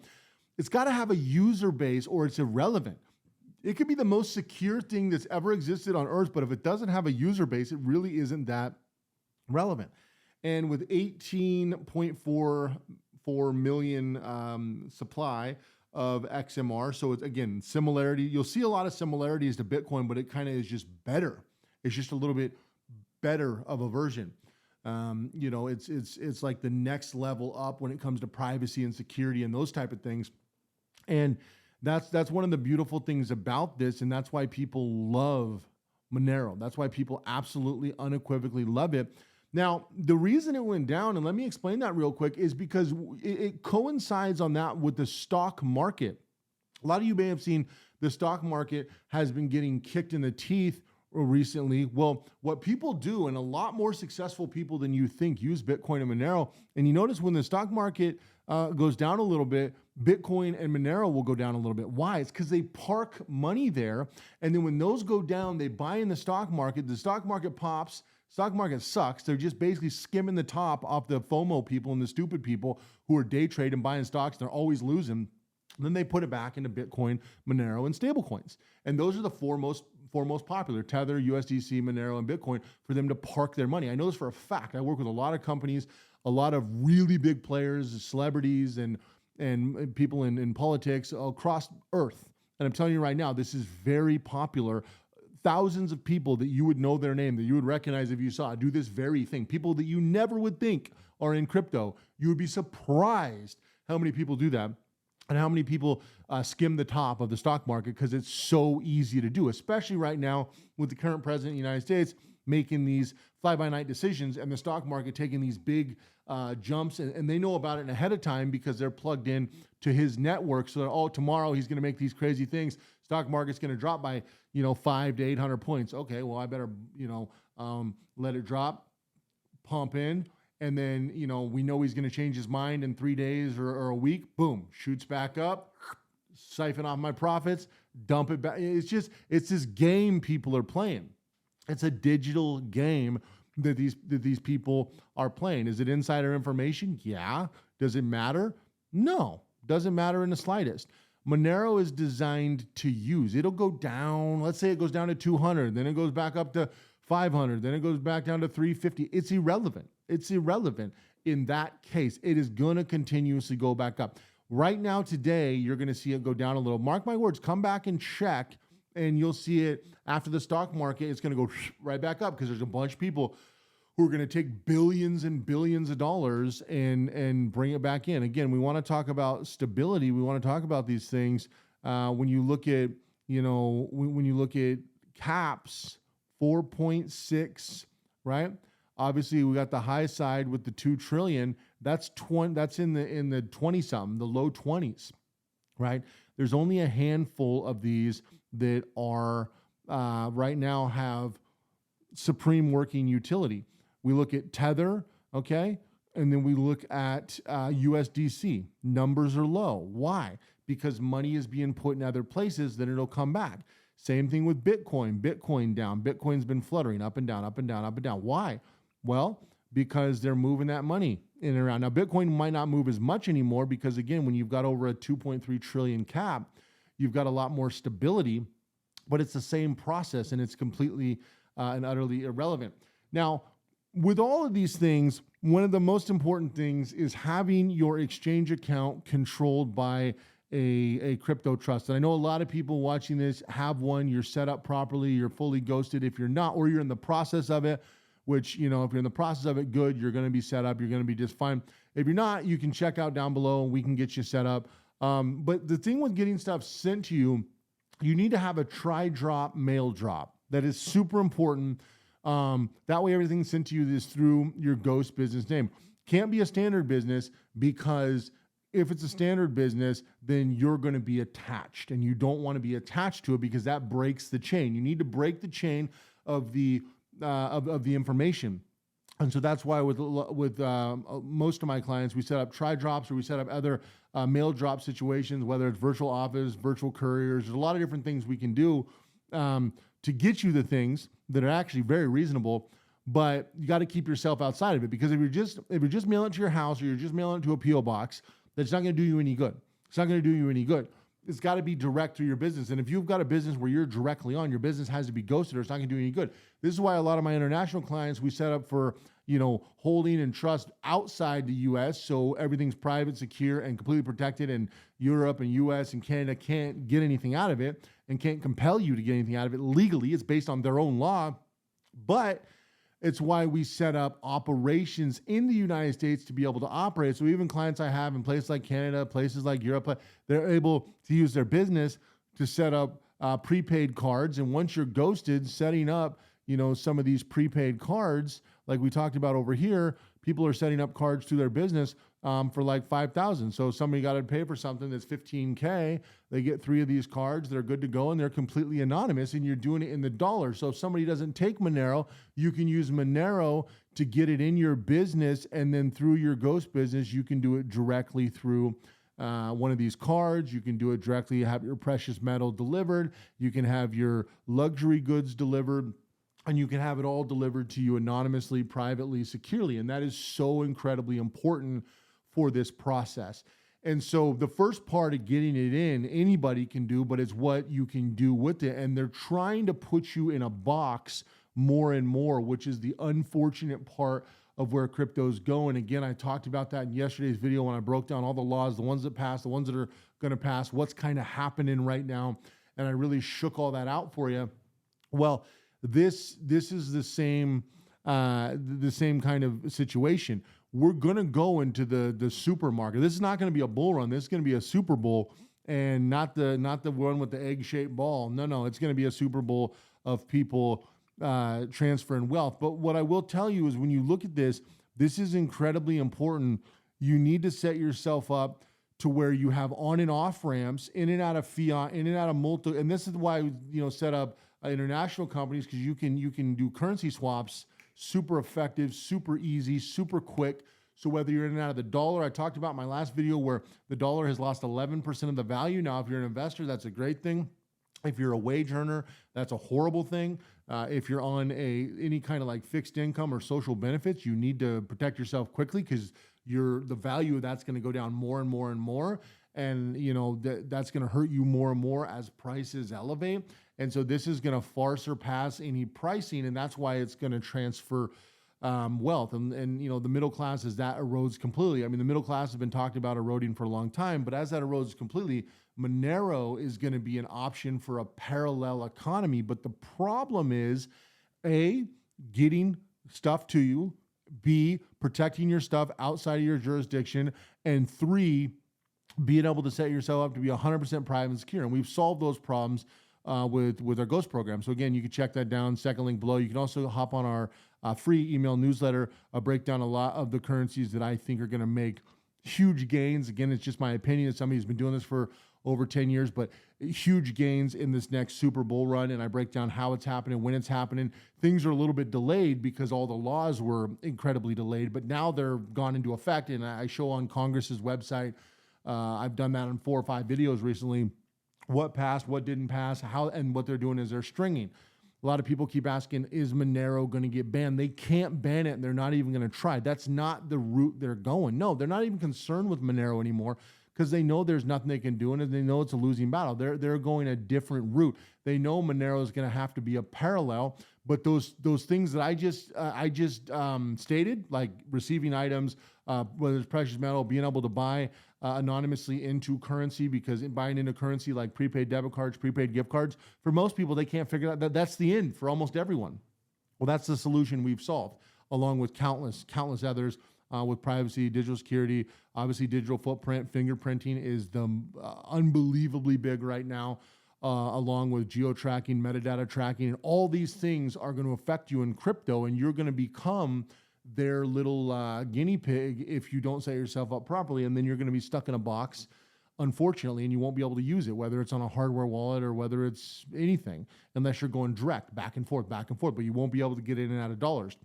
Speaker 1: It's got to have a user base or it's irrelevant. It could be the most secure thing that's ever existed on Earth, but if it doesn't have a user base, it really isn't that relevant. And with 18.44 million supply of XMR, so it's, again, similarity. You'll see a lot of similarities to Bitcoin, but it kind of is just better. It's just a little bit better of a version. It's like the next level up when it comes to privacy and security and those type of things. And that's one of the beautiful things about this, and that's why people love Monero. That's why people absolutely unequivocally love it. Now, the reason it went down, and let me explain that real quick, is because it coincides on that with the stock market. A lot of you may have seen the stock market has been getting kicked in the teeth recently. Well, what people do, and a lot more successful people than you think, use Bitcoin and Monero. And you notice when the stock market goes down a little bit, Bitcoin and Monero will go down a little bit. Why? It's because they park money there. And then when those go down, they buy in the stock market. The stock market pops. Stock market sucks. They're just basically skimming the top off the FOMO people and the stupid people who are day trading, buying stocks. They're always losing. Then they put it back into Bitcoin, Monero, and stablecoins. And those are the four most popular: Tether, USDC, Monero, and Bitcoin, for them to park their money. I know this for a fact. I work with a lot of companies, a lot of really big players, celebrities, and people in politics across Earth. And I'm telling you right now, this is very popular. Thousands of people that you would know their name, that you would recognize if you saw it, do this very thing. People that you never would think are in crypto. You would be surprised how many people do that and how many people skim the top of the stock market, because it's so easy to do, especially right now with the current president of the United States making these fly-by-night decisions and the stock market taking these big jumps, and they know about it ahead of time because they're plugged in to his network. So that, tomorrow he's going to make these crazy things. Stock market's going to drop by 500 to 800 points. Okay, well, I better let it drop, pump in, and then we know he's going to change his mind in 3 days or a week. Boom, shoots back up, siphon off my profits, dump it back. It's this game people are playing. It's a digital game that these people are playing. Is it insider information? Yeah. Does it matter? No, doesn't matter in the slightest. Monero is designed to use. It'll go down. Let's say it goes down to 200, then it goes back up to 500, then it goes back down to 350. It's irrelevant. It's irrelevant in that case. It is going to continuously go back up. Right now, today, you're going to see it go down a little. Mark my words, come back and check, and you'll see it after the stock market. It's going to go right back up because there's a bunch of people who are going to take billions and billions of dollars and bring it back in. Again, we want to talk about stability. We want to talk about these things. When you look at, when you look at caps, 4.6, right? Obviously, we got the high side with the 2 trillion. That's in the 20 something, the low 20s, right? There's only a handful of these that are right now have supreme working utility. We look at Tether, okay? And then we look at USDC. Numbers are low. Why? because money is being put in other places, then it'll come back. Same thing with Bitcoin. Bitcoin down. Bitcoin's been fluttering up and down, up and down, up and down. Why? Well, because they're moving that money in and around. Now, Bitcoin might not move as much anymore because, again, when you've got over a 2.3 trillion cap, you've got a lot more stability, but it's the same process and it's completely and utterly irrelevant. Now, with all of these things, one of the most important things is having your exchange account controlled by a crypto trust. And I know a lot of people watching this have one, you're set up properly, you're fully ghosted. If you're not, or you're in the process of it, which, if you're in the process of it, good, you're going to be set up, you're going to be just fine. If you're not, you can check out down below and we can get you set up. But the thing with getting stuff sent to you, you need to have a tri-drop mail drop. That is super important. That way everything's sent to you is through your ghost business name. Can't be a standard business, because if it's a standard business, then you're going to be attached, and you don't want to be attached to it because that breaks the chain. You need to break the chain of the information. And so that's why with most of my clients, we set up tri-drops, or we set up other mail drop situations, whether it's virtual office, virtual couriers. There's a lot of different things we can do to get you the things that are actually very reasonable, but you got to keep yourself outside of it, because if you're just mailing it to your house, or you're just mailing it to a PO box, that's not going to do you any good. It's not going to do you any good. It's got to be direct through your business. And if you've got a business where you're directly on, your business has to be ghosted, or it's not going to do any good. This is why a lot of my international clients, we set up for, holding and trust outside the US. So everything's private, secure, and completely protected. And Europe and US and Canada can't get anything out of it and can't compel you to get anything out of it legally. It's based on their own law. But it's why we set up operations in the United States to be able to operate. So even clients I have in places like Canada, places like Europe, they're able to use their business to set up prepaid cards. And once you're ghosted, setting up, some of these prepaid cards, like we talked about over here, people are setting up cards to their business for like $5,000. So somebody got to pay for something that's $15K. They get 3 of these cards. They're good to go, and they're completely anonymous, and you're doing it in the dollar. So if somebody doesn't take Monero, you can use Monero to get it in your business, and then through your ghost business, you can do it directly through one of these cards. You can do it directly, have your precious metal delivered. You can have your luxury goods delivered. And you can have it all delivered to you anonymously, privately, securely. And that is so incredibly important for this process. And so the first part of getting it in, anybody can do, but it's what you can do with it. And they're trying to put you in a box more and more, which is the unfortunate part of where crypto's going. Again, I talked about that in yesterday's video when I broke down all the laws, the ones that passed, the ones that are going to pass, what's kind of happening right now. And I really shook all that out for you. Well, this is the same kind of situation. We're going to go into the supermarket. This is not going to be a bull run. This is going to be a Super Bowl, and not the one with the egg-shaped ball. No, it's going to be a Super Bowl of people transferring wealth. But what I will tell you is, when you look at this is incredibly important. You need to set yourself up to where you have on and off ramps, in and out of fiat, in and out of multi. And this is why set up international companies, because you can do currency swaps super effective, super easy, super quick. So whether you're in and out of the dollar, I talked about in my last video where the dollar has lost 11% of the value. Now, if you're an investor, that's a great thing. If you're a wage earner, that's a horrible thing. If you're on any kind of like fixed income or social benefits, you need to protect yourself quickly, because the value of that's going to go down more and more and more. And that's going to hurt you more and more as prices elevate. And so this is going to far surpass any pricing, and that's why it's going to transfer wealth. And the middle class, as that erodes completely. I mean, the middle class has been talked about eroding for a long time, but as that erodes completely, Monero is going to be an option for a parallel economy. But the problem is, A, getting stuff to you, B, protecting your stuff outside of your jurisdiction, and 3, being able to set yourself up to be 100% private and secure. And we've solved those problems with our Ghost program. So again, you can check that down, second link below. You can also hop on our free email newsletter. I'll break down a lot of the currencies that I think are going to make huge gains. Again, it's just my opinion as somebody who's been doing this for over 10 years, but huge gains in this next Super Bowl run. And I break down how it's happening, when it's happening. Things are a little bit delayed because all the laws were incredibly delayed, but now they're gone into effect. And I show on Congress's website I've done that in 4 or 5 videos recently. What passed, what didn't pass, how, and what they're doing is they're stringing. A lot of people keep asking, is Monero going to get banned? They can't ban it, and they're not even going to try. That's not the route they're going. No, they're not even concerned with Monero anymore because they know there's nothing they can do, and they know it's a losing battle. They're going a different route. They know Monero is going to have to be a parallel, but those things that I just stated, like receiving items, whether it's precious metal, being able to buy anonymously into currency, because buying into currency like prepaid debit cards, prepaid gift cards, for most people, they can't figure out that's the end for almost everyone. Well, that's the solution we've solved, along with countless others with privacy, digital security, obviously digital footprint, fingerprinting is the unbelievably big right now, along with geo-tracking, metadata tracking, and all these things are going to affect you in crypto, and you're going to become their little guinea pig if you don't set yourself up properly, and then you're going to be stuck in a box, unfortunately, and you won't be able to use it, whether it's on a hardware wallet or whether it's anything, unless you're going direct, back and forth, but you won't be able to get in and out of dollars.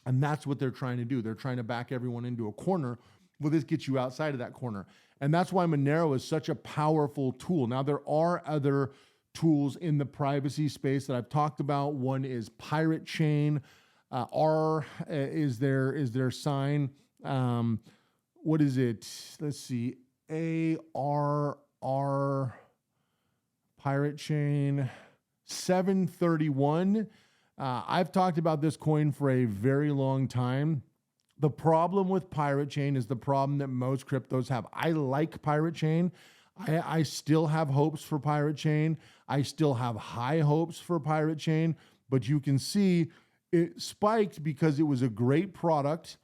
Speaker 1: And that's what they're trying to do. They're trying to back everyone into a corner. Well, this gets you outside of that corner. And that's why Monero is such a powerful tool. Now, there are other tools in the privacy space that I've talked about. One is Pirate Chain. R is their sign. What is it? Let's see. ARR Pirate Chain 731. I've talked about this coin for a very long time. The problem with Pirate Chain is the problem that most cryptos have. I like Pirate Chain. I still have hopes for Pirate Chain. I still have high hopes for Pirate Chain, but you can see it spiked because it was a great product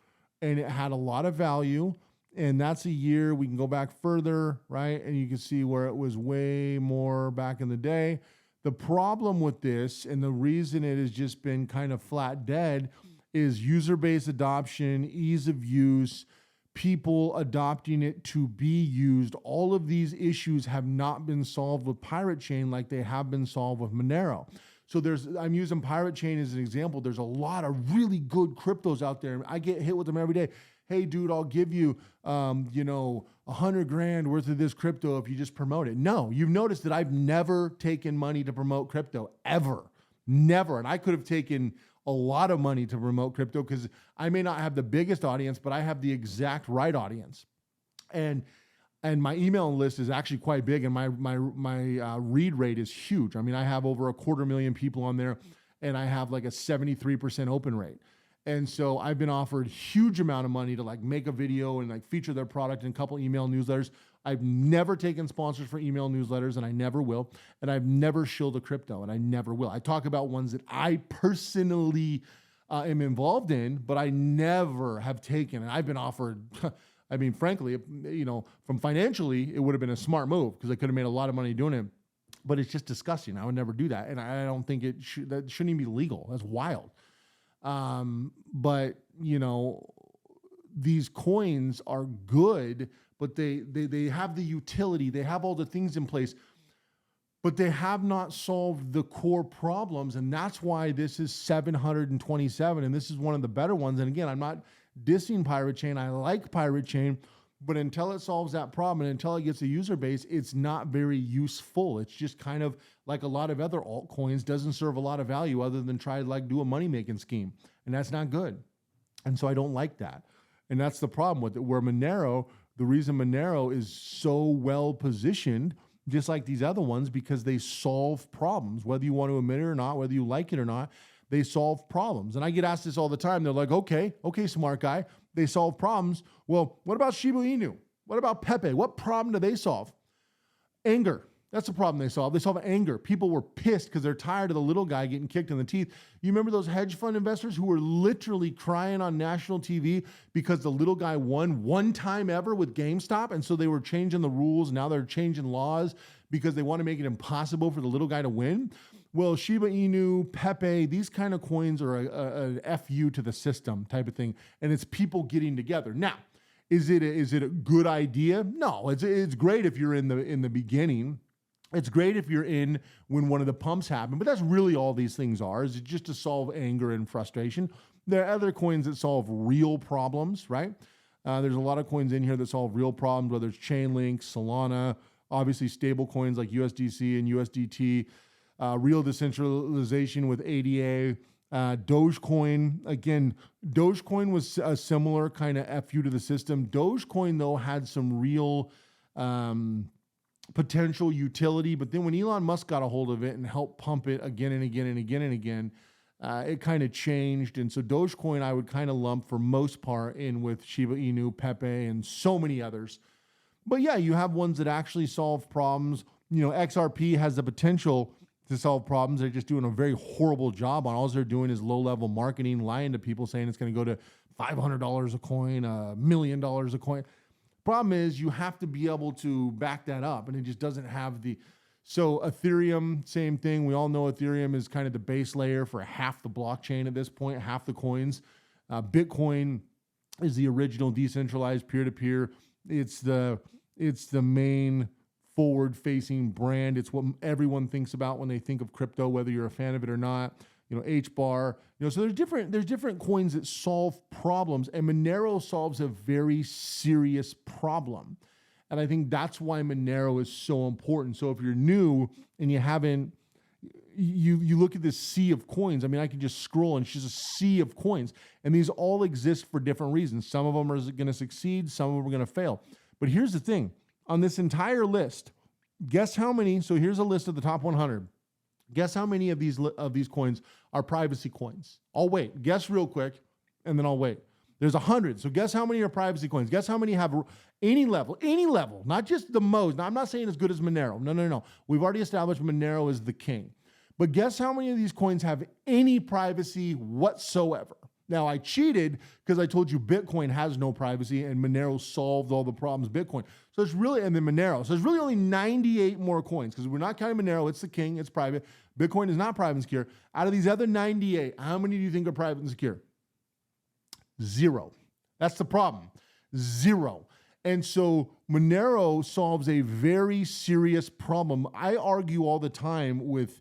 Speaker 1: and it had a lot of value. And that's a year we can go back further, right? And you can see where it was way more back in the day. The problem with this, and the reason it has just been kind of flat dead, is user base adoption, ease of use, people adopting it to be used. All of these issues have not been solved with Pirate Chain like they have been solved with Monero. So I'm using Pirate Chain as an example. There's a lot of really good cryptos out there. I get hit with them every day. Hey, dude, I'll give you, $100,000 worth of this crypto if you just promote it. No, you've noticed that I've never taken money to promote crypto, ever, never. And I could have taken a lot of money to promote crypto because I may not have the biggest audience, but I have the exact right audience. And my email list is actually quite big, and my read rate is huge. I mean, I have over 250,000 people on there, and I have like a 73% open rate. And so I've been offered huge amount of money to like make a video and like feature their product in a couple email newsletters. I've never taken sponsors for email newsletters, and I never will. And I've never shilled a crypto, and I never will. I talk about ones that I personally am involved in, but I never have taken. And I've been offered, I mean, frankly, from financially, it would have been a smart move because I could have made a lot of money doing it. But it's just disgusting. I would never do that. And I don't think that shouldn't even be legal. That's wild. But these coins are good, but they have the utility, they have all the things in place, but they have not solved the core problems. And that's why this is 727. And this is one of the better ones. And again, I'm not dissing Pirate Chain. I like Pirate Chain, but until it solves that problem and until it gets a user base, it's not very useful. It's just kind of like a lot of other altcoins, doesn't serve a lot of value other than try to like do a money-making scheme. And that's not good. And so I don't like that. And that's the problem with it, where Monero, the reason Monero is so well positioned, just like these other ones, because they solve problems, whether you want to admit it or not, whether you like it or not, they solve problems. And I get asked this all the time. They're like, okay, smart guy, they solve problems. Well, what about Shiba Inu? What about Pepe? What problem do they solve? Anger. That's the problem they solve. They solve anger. People were pissed because they're tired of the little guy getting kicked in the teeth. You remember those hedge fund investors who were literally crying on national TV because the little guy won one time ever with GameStop, and so they were changing the rules. Now they're changing laws because they want to make it impossible for the little guy to win. Well, Shiba Inu, Pepe, these kind of coins are a FU to the system type of thing, and it's people getting together. Now, is it a good idea? No, it's great if you're in the beginning. It's great if you're in when one of the pumps happen, but that's really all these things are, is just to solve anger and frustration. There are other coins that solve real problems, right? There's a lot of coins in here that solve real problems, whether it's Chainlink, Solana, obviously stable coins like USDC and USDT, real decentralization with ADA, Dogecoin. Again, Dogecoin was a similar kind of FU to the system. Dogecoin, though, had some real potential utility, but then when Elon Musk got a hold of it and helped pump it again and again and again and again, it kind of changed. And so Dogecoin, I would kind of lump for most part in with Shiba Inu, Pepe, and so many others. But yeah, you have ones that actually solve problems. You know, XRP has the potential to solve problems. They're just doing a very horrible job on. All they're doing is low-level marketing, lying to people, saying it's going to go to $500 a coin, $1 million a coin. Problem is, you have to be able to back that up, and it just doesn't have the... So Ethereum, same thing. We all know Ethereum is kind of the base layer for half the blockchain at this point, half the coins. Bitcoin is the original decentralized peer-to-peer. It's the main forward-facing brand. It's what everyone thinks about when they think of crypto, whether you're a fan of it or not. You know, HBAR. You know, so there's different coins that solve problems, and Monero solves a very serious problem. And I think that's why Monero is so important. So if you're new and you haven't, you look at this sea of coins. I mean, I can just scroll and it's just a sea of coins. And these all exist for different reasons. Some of them are going to succeed. Some of them are going to fail. But here's the thing. On this entire list, guess how many? So here's a list of the top 100. Guess how many of these coins are privacy coins? I'll wait. Guess real quick, and then I'll wait. There's 100. So guess how many are privacy coins? Guess how many have any level, not just the most. Now, I'm not saying as good as Monero. No. We've already established Monero is the king. But guess how many of these coins have any privacy whatsoever? Now, I cheated because I told you Bitcoin has no privacy and Monero solved all the problems Bitcoin. So it's really, and then Monero. So there's really only 98 more coins because we're not counting Monero. It's the king. It's private. Bitcoin is not private and secure. Out of these other 98, how many do you think are private and secure? 0. That's the problem. 0. And so Monero solves a very serious problem. I argue all the time with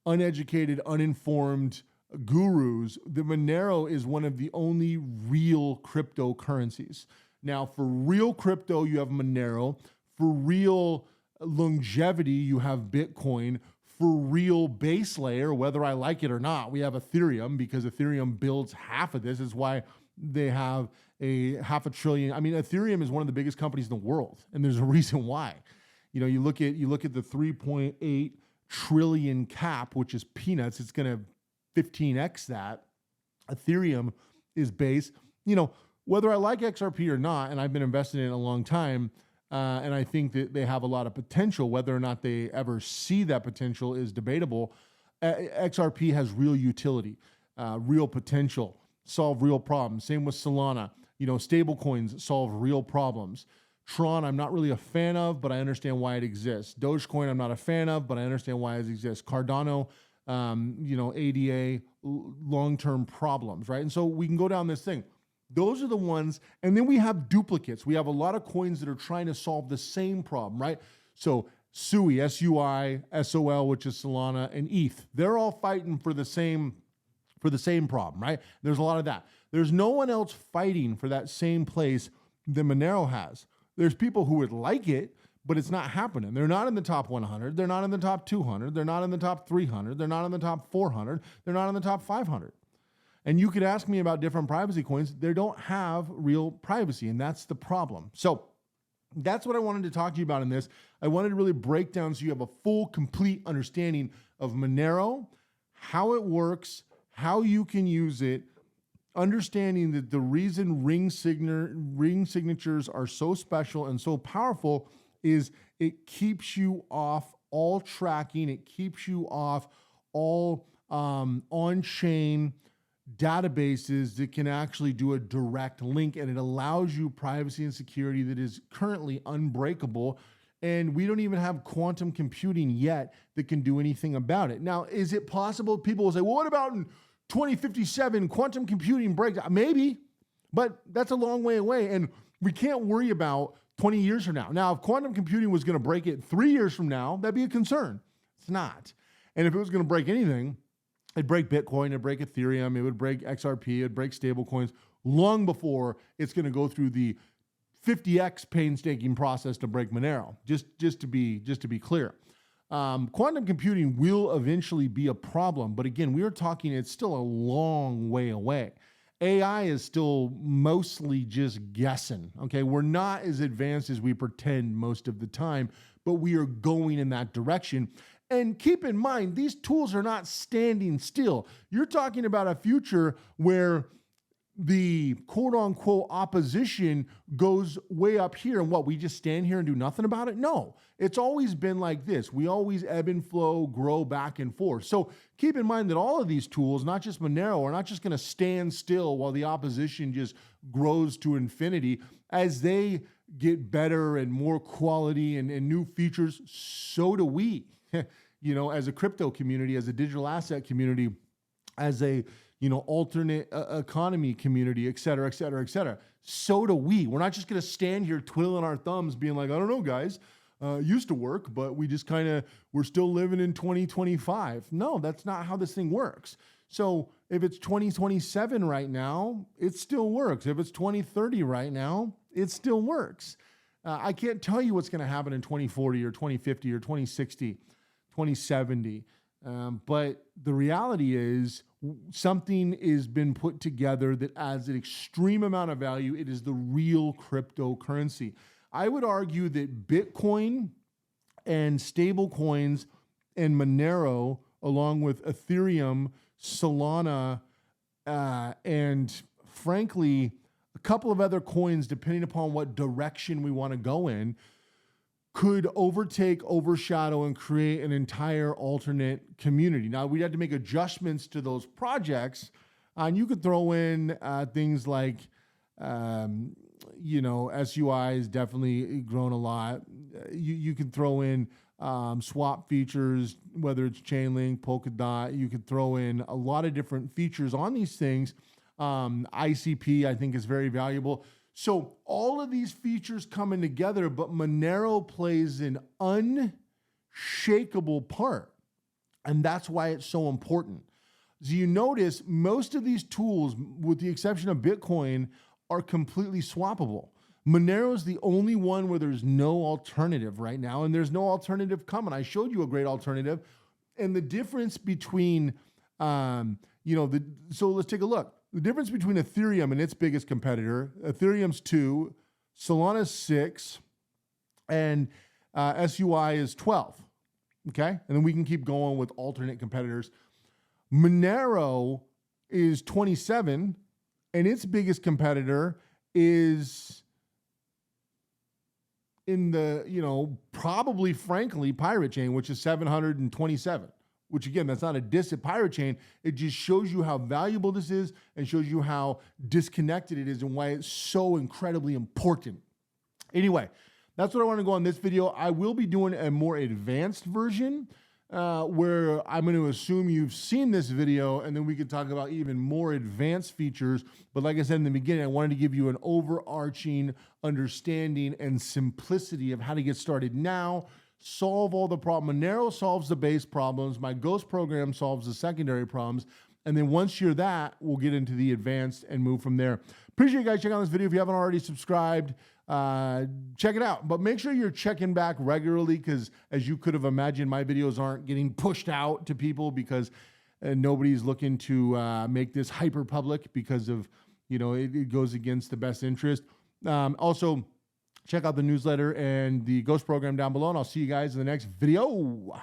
Speaker 1: uneducated, uninformed gurus that Monero is one of the only real cryptocurrencies. Now, for real crypto, you have Monero. For real longevity, you have Bitcoin. For real base layer, whether I like it or not, we have Ethereum because Ethereum builds half of this. Is why they have a $500 billion. I mean, Ethereum is one of the biggest companies in the world, and there's a reason why. You know, you look at the 3.8 trillion cap, which is peanuts. It's going to 15x that. Ethereum is base. You know, whether I like XRP or not, and I've been invested in it a long time, and I think that they have a lot of potential. Whether or not they ever see that potential is debatable. XRP has real utility, real potential. Solve real problems. Same with Solana. You know, stable coins solve real problems. Tron, I'm not really a fan of, but I understand why it exists. Dogecoin, I'm not a fan of, but I understand why it exists. Cardano, you know, ADA, long-term problems, right? And so we can go down this thing. Those are the ones, and then we have duplicates. We have a lot of coins that are trying to solve the same problem, right? So SUI, S-U-I, SOL, which is Solana, and ETH. They're all fighting for the same problem, right? There's a lot of that. There's no one else fighting for that same place that Monero has. There's people who would like it, but it's not happening. They're not in the top 100. They're not in the top 200. They're not in the top 300. They're not in the top 400. They're not in the top 500. And you could ask me about different privacy coins. They don't have real privacy, and that's the problem. So that's what I wanted to talk to you about in this. I wanted to really break down so you have a full, complete understanding of Monero, how it works, how you can use it, understanding that the reason ring signatures are so special and so powerful is it keeps you off all tracking. It keeps you off all on-chain databases that can actually do a direct link, and it allows you privacy and security that is currently unbreakable. And we don't even have quantum computing yet that can do anything about it. Now, is it possible? People will say, well, what about in 2057 quantum computing breaks? Maybe, but that's a long way away. And we can't worry about 20 years from now. Now, if quantum computing was going to break it 3 years from now, that'd be a concern. It's not. And if it was going to break anything, it'd break Bitcoin, it'd break Ethereum, it would break XRP, it'd break stable coins. long before it's going to go through the 50x painstaking process to break Monero. Just to be clear. Quantum computing will eventually be a problem, but again, we are talking, it's still a long way away. AI is still mostly just guessing, okay? We're not as advanced as we pretend most of the time, but we are going in that direction. And keep in mind, these tools are not standing still. You're talking about a future where the quote unquote opposition goes way up here, and what, we just stand here and do nothing about it? No, it's always been like this. We always ebb and flow, grow back and forth. So keep in mind that all of these tools, not just Monero, are not just going to stand still while the opposition just grows to infinity. As they get better and more quality and new features, so do we. You know, as a crypto community, as a digital asset community, as a alternate economy community, et cetera, et cetera, et cetera. So do we. We're not just going to stand here twiddling our thumbs being like, I don't know, guys, used to work, but we just we're still living in 2025. No, that's not how this thing works. So if it's 2027 right now, it still works. If it's 2030 right now, it still works. I can't tell you what's going to happen in 2040 or 2050 or 2060, 2070. But the reality is something has been put together that adds an extreme amount of value. It is the real cryptocurrency. I would argue that Bitcoin and stable coins and Monero, along with Ethereum, Solana, and frankly, a couple of other coins, depending upon what direction we want to go in, could overtake, overshadow, and create an entire alternate community. Now, we'd have to make adjustments to those projects, and you could throw in things like, SUI has definitely grown a lot. You can throw in swap features, whether it's Chainlink, Polkadot. You could throw in a lot of different features on these things. ICP, I think, is very valuable. So all of these features coming together, but Monero plays an unshakable part. And that's why it's so important. So you notice most of these tools, with the exception of Bitcoin, are completely swappable. Monero is the only one where there's no alternative right now, and there's no alternative coming. I showed you a great alternative. And the difference between, so let's take a look. The difference between Ethereum and its biggest competitor, Ethereum's 2, Solana's 6, and SUI is 12. Okay? And then we can keep going with alternate competitors. Monero is 27, and its biggest competitor is in the, probably, frankly, Pirate Chain, which is 727. Which, again, that's not a diss at Pirate Chain. It just shows you how valuable this is and shows you how disconnected it is and why it's so incredibly important. Anyway, that's what I want to go on this video. I will be doing a more advanced version where I'm going to assume you've seen this video, and then we can talk about even more advanced features. But like I said in the beginning, I wanted to give you an overarching understanding and simplicity of how to get started now, solve all the problems. Monero solves the base problems. My Ghost program solves the secondary problems. And then once you're that, we'll get into the advanced and move from there. Appreciate you guys checking out this video. If you haven't already subscribed, check it out. But make sure you're checking back regularly, because as you could have imagined, my videos aren't getting pushed out to people because nobody's looking to make this hyper public because of, it goes against the best interest. Also, check out the newsletter and the Ghost program down below, and I'll see you guys in the next video.